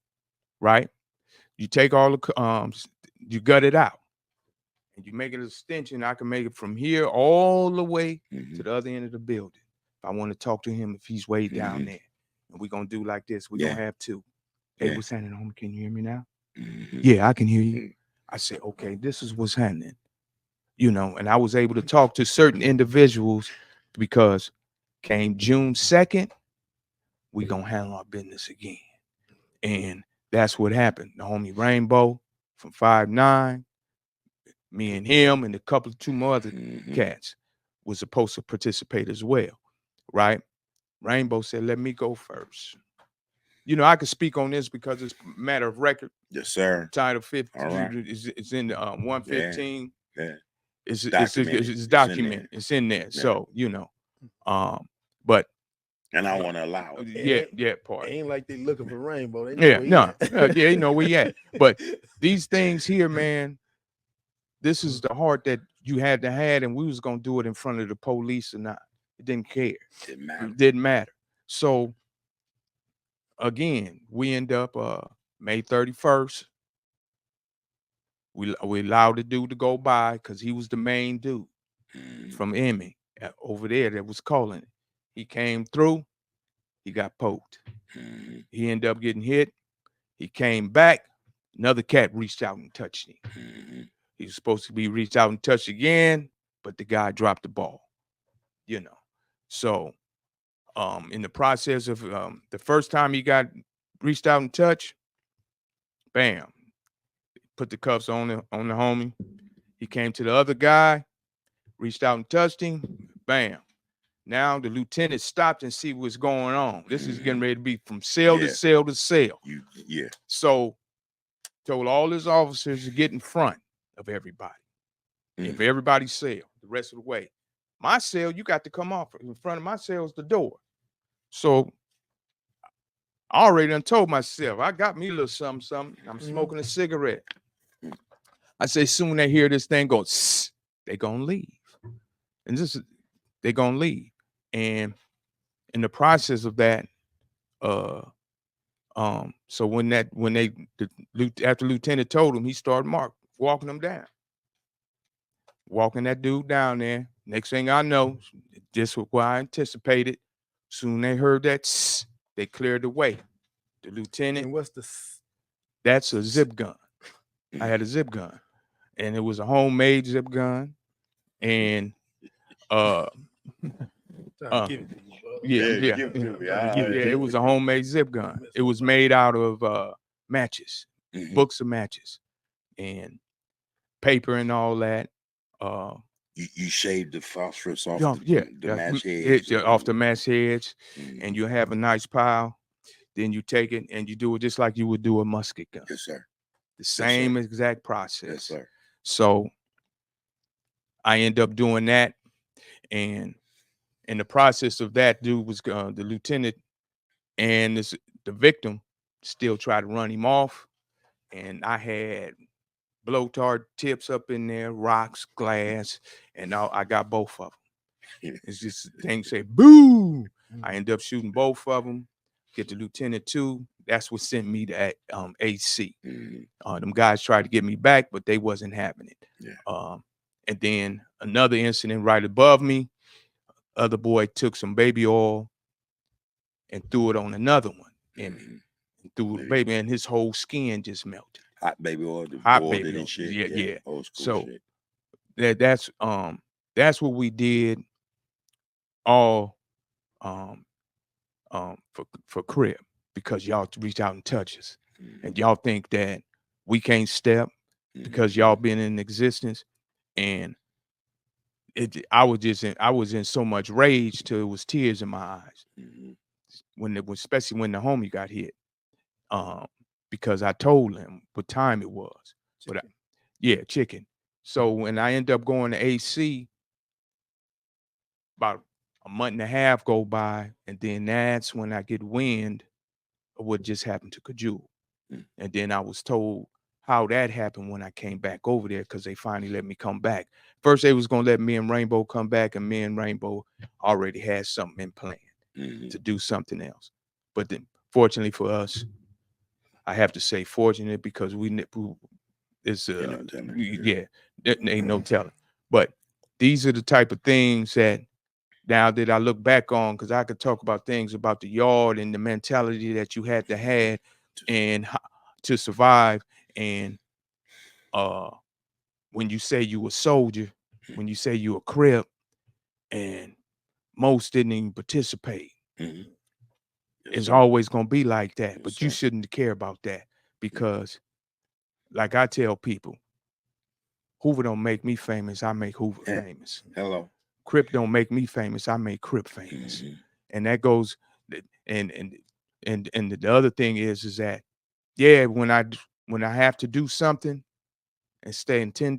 right? You take all the you gut it out, and you make it an extension. I can make it from here all the way to the other end of the building. If I want to talk to him, if he's way down there, and we're gonna do like this, we're gonna have two. Hey, what's happening, homie? Can you hear me now? Yeah, I can hear you. I said, okay, this is what's happening. And I was able to talk to certain individuals because came June 2nd, we gonna handle our business again. And that's what happened. The homie Rainbow from 5'9", me and him and a couple of two more other cats was supposed to participate as well, right? Rainbow said, let me go first. I could speak on this because it's a matter of record.
Yes, sir.
Title 50 is in 115. Yeah. It's documented. It's in there. Yeah. So, but
and I want to allow it.
Part. It ain't like they looking for Rainbow. They
know you know where you at. But these things here, man, this is the heart that you had to have, and we was gonna do it in front of the police or not. It didn't care. It didn't matter. So again, we end up May 31st. We allowed the dude to go by because he was the main dude from Emmy over there that was calling it. He came through, he got poked. He ended up getting hit. He came back, another cat reached out and touched him. He was supposed to be reached out and touched again, but the guy dropped the ball. So in the process of the first time he got reached out and touched, bam, put the cuffs on the homie. He came to the other guy, reached out and touched him, bam. Now the lieutenant stopped and see what's going on. This is getting ready to be from cell to cell to cell. So told all his officers to get in front of everybody. If everybody's cell, the rest of the way. My cell, you got to come off. In front of my cell is the door. So I already done told myself, I got me a little something. I'm smoking a cigarette. I say, soon they hear this thing go, they gonna leave. And they gonna leave. And in the process of that, so after Lieutenant told him, he started walking them down. Walking that dude down there. Next thing I know, just what I anticipated. Soon they heard that, they cleared the way. The lieutenant.
And what's the?
That's a zip gun. I had a zip gun, and it was a homemade zip gun, and
Give it to you, bro.
yeah,
give it to me.
it was a homemade zip gun. It was made out of matches, books of matches, and paper and all that.
You shaved the phosphorus off the match heads.
Off the match heads, and you have a nice pile. Then you take it and you do it just like you would do a musket gun.
Yes, sir.
The same exact process.
Yes, sir.
So I end up doing that, and in the process of that, dude was the lieutenant and the victim still tried to run him off, and I had blowtorch tips up in there, rocks, glass, and I got both of them. It's just things say boo. I end up shooting both of them. Get the lieutenant too. That's what sent me to AC. Them guys tried to get me back, but they wasn't having it.
Yeah.
And then another incident right above me. Other boy took some baby oil and threw it on another one and threw the baby, and his whole skin just melted.
Hot baby oil,
hot baby oil. Shit. Yeah.
Old school
so
shit.
That's what we did all for Crib, because y'all reach out and touch us, and y'all think that we can't step because y'all been in existence, and I was in so much rage till it was tears in my eyes especially when the homie got hit, because I told him what time it was. Chicken. So when I end up going to AC, about a month and a half go by, and then that's when I get wind of what just happened to Hcg'S. And then I was told how that happened when I came back over there, because they finally let me come back. First, they was going to let me and Rainbow come back, and me and Rainbow already had something in plan to do something else. But then, fortunately for us, I have to say fortunate, because ain't no telling. But these are the type of things that now that I look back on, because I could talk about things about the yard and the mentality that you had to have and to survive. And when you say you a soldier, when you say you a Crip, and most didn't even participate, it's always going to be like that. But you shouldn't care about that, because like I tell people, Hoover don't make me famous, I make Hoover famous.
Hello.
Crip don't make me famous, I make Crip famous. And that goes, and the other thing is that, when I have to do something and staying 10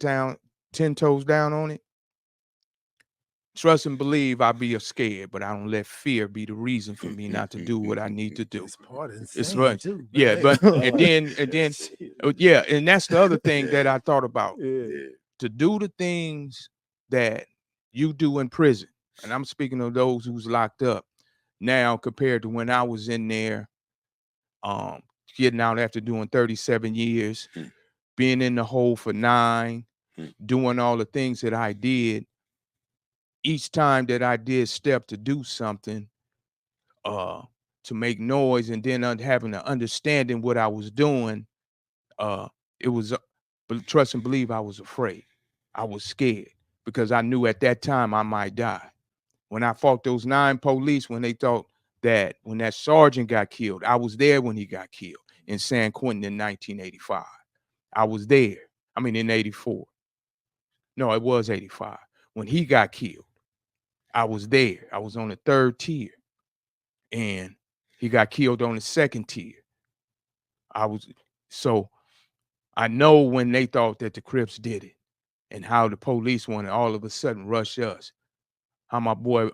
toes down on it, trust and believe I'll be scared, but I don't let fear be the reason for me not to do what I need to do.
It's part of
It's right.
Too,
but and then and that's the other thing that I thought about. To do the things that you do in prison, and I'm speaking of those who's locked up now compared to when I was in there, getting out after doing 37 years, being in the hole for 9, doing all the things that I did. Each time that I did step to do something, to make noise, and then having an understanding what I was doing, it was, but trust and believe, I was afraid. I was scared, because I knew at that time I might die. When I fought those 9 police, when they thought that when that sergeant got killed, I was there when he got killed in San Quentin in 1985. I was there. I mean, in 84. No, it was 85. When he got killed, I was there. I was on the 3rd tier, and he got killed on the 2nd tier. So I know when they thought that the Crips did it, and how the police wanted all of a sudden rush us. How my boy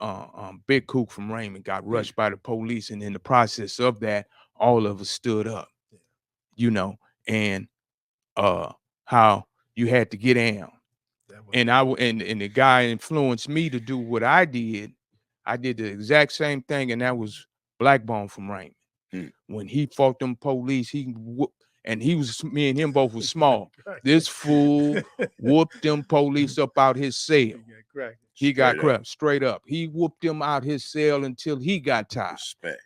Big Kook from Raymond got rushed by the police, and in the process of that, all of us stood up. And how you had to get down. And the guy influenced me to do what I did. I did the exact same thing, and that was Blackbone from Raymond. When he fought them police, and me and him both was small. This fool whooped them police up out his cell. He got cracked straight up. He whooped him out his cell until he got tired.
Respect.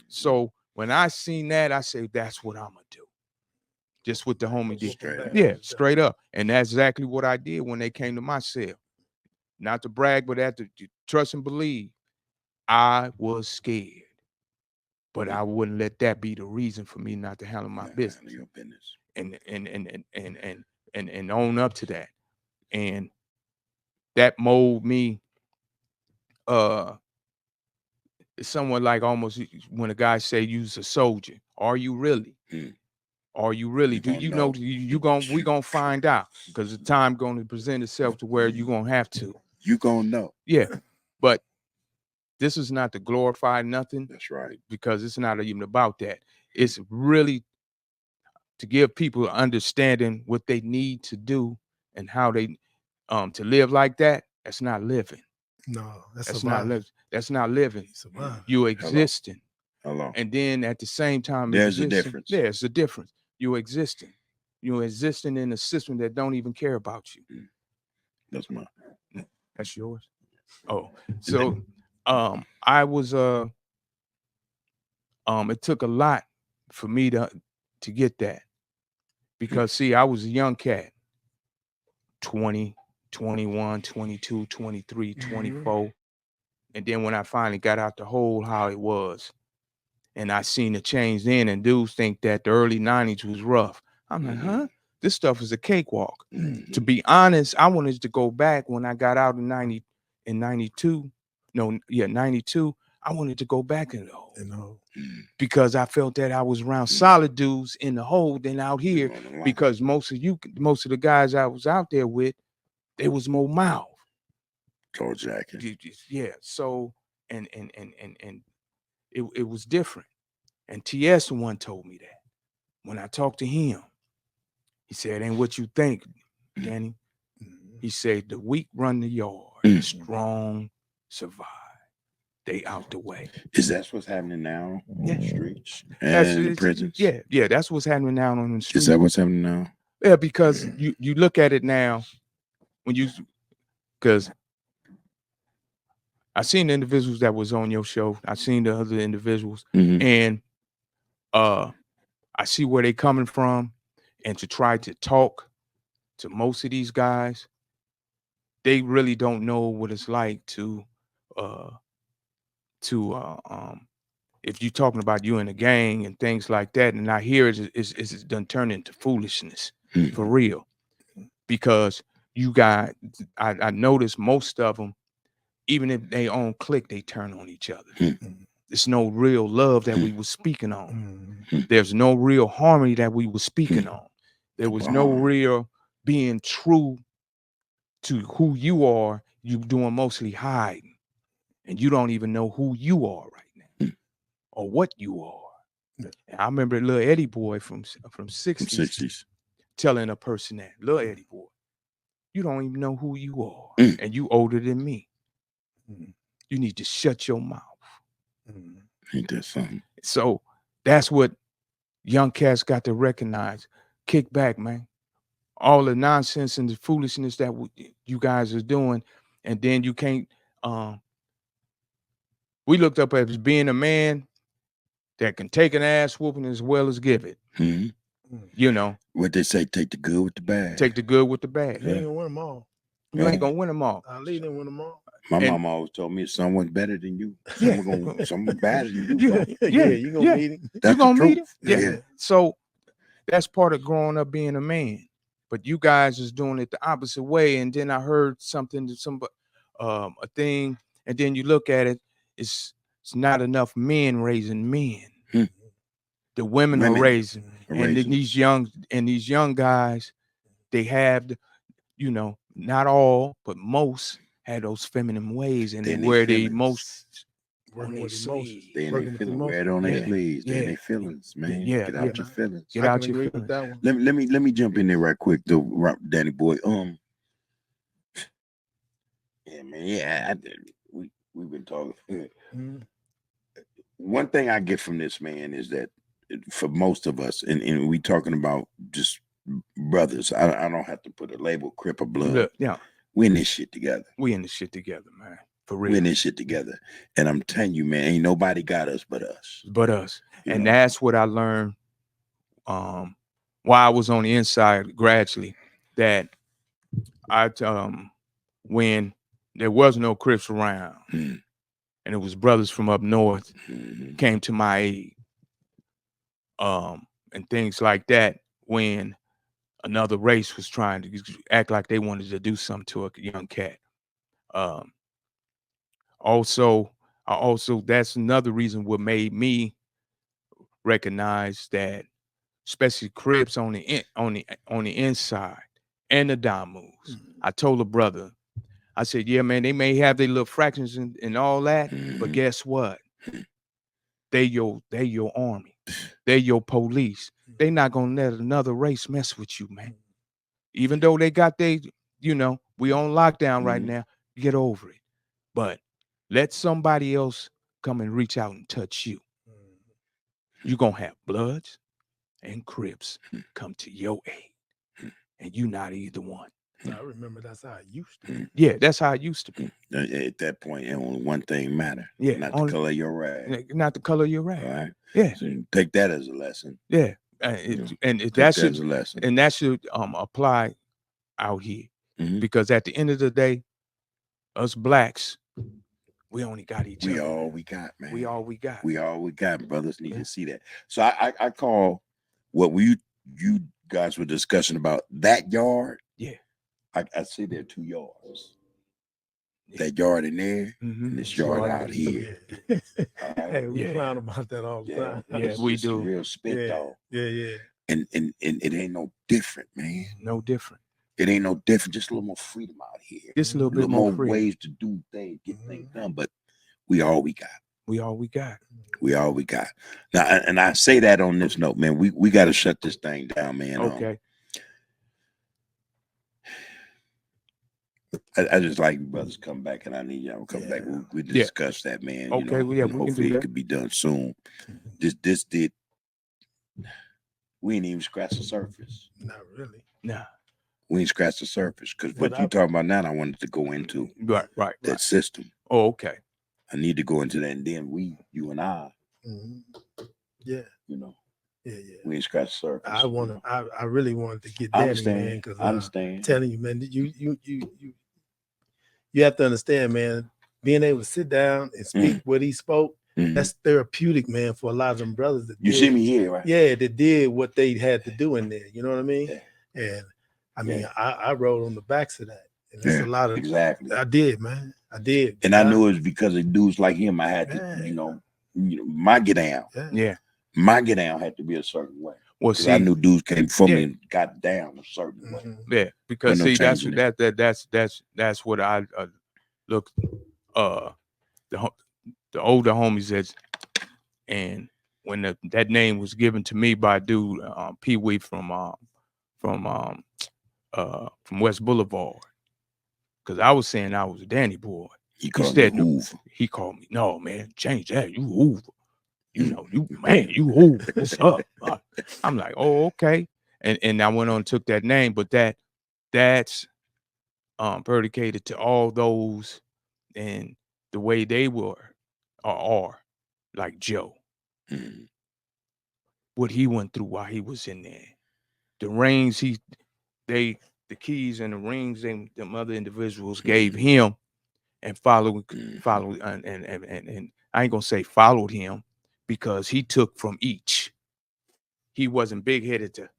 So when I seen that, I said, that's what I'm gonna do. Just what the homie did. Straight up. And that's exactly what I did when they came to my cell. Not to brag, but to trust and believe. I was scared. But I wouldn't let that be the reason for me not to handle my business.
Your business.
And own up to that. And that molded me somewhat like almost when a guy say you's a soldier. Are you really? Are you really? Do you know we gonna find out, because the time gonna present itself to where you gonna have to.
You gonna know.
Yeah. But this is not to glorify nothing.
That's right.
Because it's not even about that. It's really to give people an understanding what they need to do and how they to live like that. That's not living.
No,
that's not living. That's not living. You're existing.
Hello.
And then at the same time,
there's a difference.
There's a difference. You're existing. You're existing in a system that don't even care about you.
That's mine.
That's yours. Oh, so I was it took a lot for me to get that, because see, I was a young cat, 20, 21, 22, 23, 24. And then when I finally got out the hole how it was, and I seen the change then, and dudes think that the early 90s was rough. I'm like, huh? This stuff is a cakewalk. To be honest, I wanted to go back when I got out in 92. No, yeah, 92. I wanted to go back in the hole. Because I felt that I was around solid dudes in the hole than out here, because most of the guys I was out there with, they was more mouth.
George Jacket.
Yeah. So and it was different. And TS the one told me that. When I talked to him, he said, ain't what you think, Danny. He said, the weak run the yard, the strong survive. They out the way.
Is that what's happening now on the streets
and
the prisons?
Yeah, that's what's happening now on the streets.
Is that what's happening now?
Yeah, because you look at it now, because I seen the individuals that was on your show. I seen the other individuals, and I see where they coming from, and to try to talk to most of these guys, they really don't know what it's like to if you're talking about you in a gang and things like that, and I hear it's done turned into foolishness for real, because I noticed most of them, even if they own clique, they turn on each other. There's no real love that we was speaking on. There's no real harmony that we was speaking on. There was no real being true to who you are. You doing mostly hiding, and you don't even know who you are right now or what you are. And I remember little Eddie boy from 60s telling a person that, little Eddie boy, you don't even know who you are, and you older than me. You need to shut your mouth.
Ain't that something?
So that's what young cats got to recognize. Kick back, man. All the nonsense and the foolishness that you guys are doing, and then you can't. We looked up as being a man that can take an ass whooping as well as give it. You know
what they say: take the good with the bad.
Take the good with the bad.
You ain't gonna win them all.
You ain't gonna win them all.
Ali didn't win them all.
My mom always told me someone's better than you. Someone better than
you. You gonna meet him.
You gonna meet him. Yeah. So that's part of growing up being a man. But you guys is doing it the opposite way. And then I heard something that a thing, and then you look at it, it's not enough men raising men. The women are raising. And these young guys, they have not all, but most had those feminine ways, and they wear the emotions.
Working with emotions. They in their feelings. Wear it on their sleeves. They in their feelings, man. Get out your feelings.
Get out your feelings.
That one.
Let me jump in there right quick, though, Danny boy. Yeah, man. Yeah, we've been talking. One thing I get from this, man, is that for most of us, and we talking about just brothers. I don't have to put a label, Crip or Blood.
Look, yeah,
We in this shit together.
we in this shit together, man. For
We
real.
in this shit together. And I'm telling you, man, ain't nobody got us but us.
But us.
You
And
know?
that's what I learned while I was on the inside gradually, that when there was no Crips around and it was brothers from up north came to my aid, and things like that, when another race was trying to act like they wanted to do something to a young cat. Also, that's another reason what made me recognize that, especially Crips on the inside and the Don moves. I told a brother, I said, yeah, man, they may have their little fractions and all that, but guess what? They your army. They're your police. They not gonna let another race mess with you, man. Even though they got we on lockdown right now, get over it. But let somebody else come and reach out and touch you. You're gonna have Bloods and Crips come to your aid. And you not either one.
I remember that's how it used to be.
Yeah, that's how it used to be.
At that point, only one thing matter.
Yeah,
not the color of your rag.
Not the color of your rag.
All right.
Yeah.
So you take that as a lesson.
Yeah. That should
as a lesson.
And that should apply out here. Because at the end of the day, us blacks, we only got each other.
We all we got, man.
We all we got.
We all we got. Brothers need to see that. So I call what you guys were discussing about that yard.
Yeah.
I see there are 2 yards. That yard in there and this yard out here.
Yeah.
Right?
Hey, we clown about that all the time.
Yeah, we
it's
do.
A real spit dog.
Yeah.
And it ain't no different, man.
No different.
It ain't no different. Just a little more freedom out here.
Just a little bit more freedom.
Ways to do things, get things done. But we all we got.
We all we got.
We all we got. Now, and I say that on this note, man. We got to shut this thing down, man.
Okay.
I just like brothers come back, and I need y'all to come back. We discuss that, man.
Okay, we can
hopefully
do that.
it could be done soon. This did. We ain't even scratched the surface.
Not really.
Nah.
We ain't scratched the surface because what you talking about now, I wanted to go into
right
that system.
Oh, okay.
I need to go into that, and then you and I,
yeah,
yeah, we ain't scratched the surface.
I really wanted to get
I
that,
understand,
man, because
I understand.
I'm telling you, man, you have to understand, man, being able to sit down and speak what he spoke, that's therapeutic, man, for a lot of them brothers that
see me here, right?
Yeah, that did what they had to do in there. You know what I mean?
Yeah.
And I mean, I rode on the backs of that. And there's a lot of
exactly.
I did, man. I did.
And I knew it was because of dudes like him. I had to, my get down.
Yeah.
My get down had to be a certain way.
Well,
see, I knew dudes came from me and got down a certain way.
Yeah, because see, that's what I look. The older homies and when that name was given to me by a dude, Pee Wee from West Boulevard, because I was saying I was a Danny boy.
He called me Hoover.
He called me, no, man, change that. You Hoover. You Hoover. What's up? I'm like, oh, okay. And I went on and took that name, but that's predicated to all those and the way they were or are, like Joe. What he went through while he was in there. The rings the keys and the rings and them other individuals gave him and followed and I ain't gonna say followed him because he took from each. He wasn't big headed to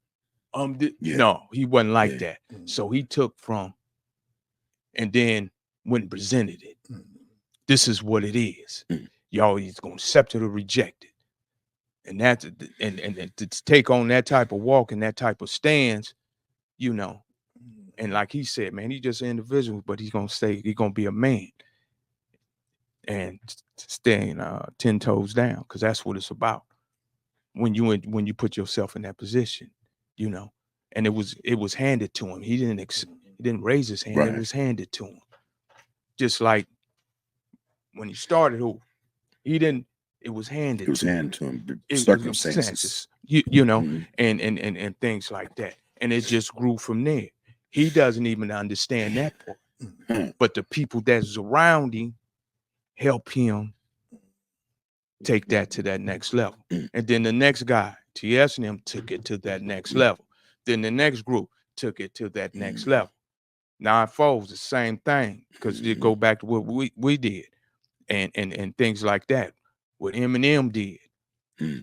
no, he wasn't like that. So he took from and then went and presented it. This is what it is. Y'all either gonna accept it or reject it. And that's and to take on that type of walk and that type of stance, and like he said, man, he's just an individual, but he's gonna be a man and staying 10 toes down, because that's what it's about. When you put yourself in that position, and it was handed to him. He didn't raise his hand. Right. It was handed to him. Just like when he started, he didn't It was handed.
It was handed to him. Circumstances.
You know, and things like that. And it just grew from there. He doesn't even understand that part. But the people that's around him help him take that to that next level. And then the next guy, TS and him, took it to that next level. Then the next group took it to that next level. 9-4 is the same thing, because they go back to what we did and things like that. What Eminem did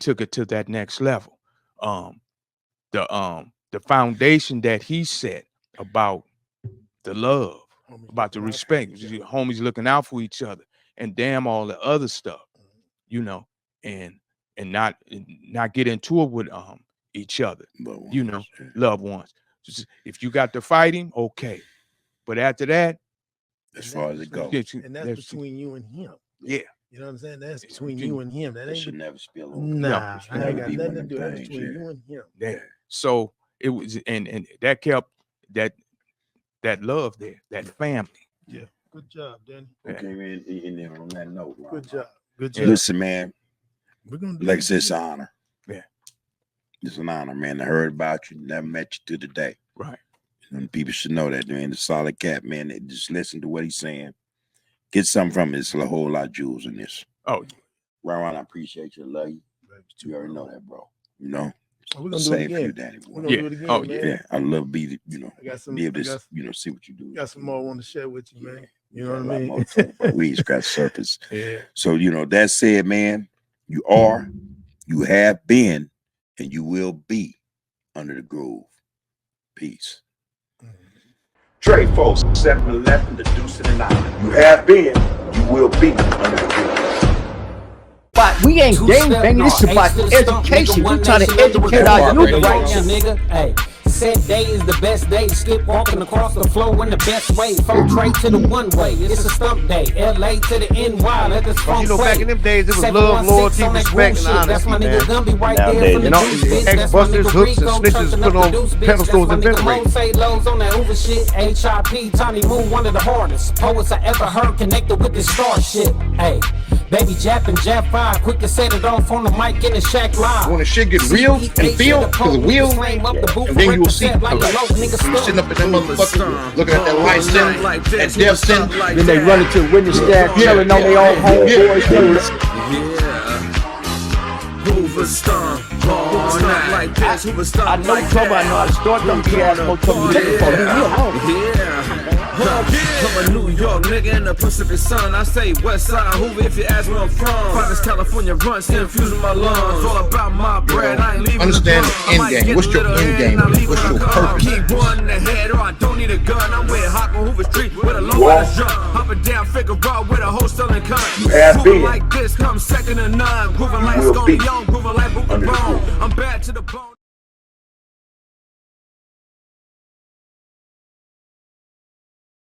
took it to that next level. The foundation that he set about the love, about the respect, homies looking out for each other, and damn all the other stuff, you know, and not get into it with each other, you know, loved ones. Just, if you got to fight him, okay, but after that,
as far as it goes,
and that's between you and him.
Yeah.
You know what I'm saying? That's between you and him. That ain't
should never spill over.
Nah, I ain't got nothing to do. That's between you and him.
Yeah. So it was, and that kept that love there, that family.
Yeah. Good job, Danny.
Okay, man. And then on that note,
good job. Good job.
Listen, man.
We're gonna do
like I said, it's an honor.
Yeah.
It's an honor, man. I heard about you, never met you to the day.
Right.
And people should know that, man. The solid cat, man. They just listen to what he's saying. Get something from it. It's a whole lot of jewels in this.
Oh,
Ron, I appreciate you. I love you. You already know that, bro. You know.
We're gonna do it again.
You, Daddy.
We're gonna do it again.
Oh,
man.
Yeah. I love to be, you know,
I got some,
be able to, you know, see what you do.
Got some more I want to share with you, man. You know what I
mean?
mean?
We scratch surface.
Yeah.
So, you know, that said, man, you are, you have been, and you will be under the groove. Peace. Trey folks, 7-Eleven, the Deuce and the Nine. You have been, you will be under the groove.
But we ain't gang banging, this is about education. We trying to educate our youth right now.
Nigga, hey. Said day is the best day. Skip walking across the floor in the best way. From Trey to the one way. It's a stump day. LA to the NY. Let this funk,
you know, back in them days, it was love, loyalty, respect, and honesty,
that's my
man.
nigga Gumby right
Nowadays,
there from the
you know,
deuce, bitch. That's my
ex-busters,
nigga
hooks, and
Rico,
snitches
turning
put
up
on
the deuce, bitch.
pedestals and
That's my nigga
ventilators.
Mo say lows on that Uber shit. HIP, Tony Moon, one of the hardest poets I ever heard, connected with this starship. Hey, baby Jap and Jap 5, quick to set it off on the mic in the shack live.
When the shit gets real and feel to the wheel, and then you will see sitting up in that motherfucker, looking at that light center, that death center.
Then they run into the witness stand, telling on their own homeboys. I know trouble, I know how to start them. He has no trouble looking for me.
I'm a New York nigga in the Pacific Sun. I say West Side Hoover if you ask where I'm from. Province California runs, still infusing my lungs. All about my bread, I ain't leaving.
Understand the end game. What's your end game? What's your purpose?
Keep one in the head or I don't need a gun. I'm with Hawk on Hoover Street with a low rider jump. Hopping down Figueroa with a wholesale and cut. Moving like this, come second to none. Grooving like Scone Young, grooving like Booker Bone. I'm bad to the bone.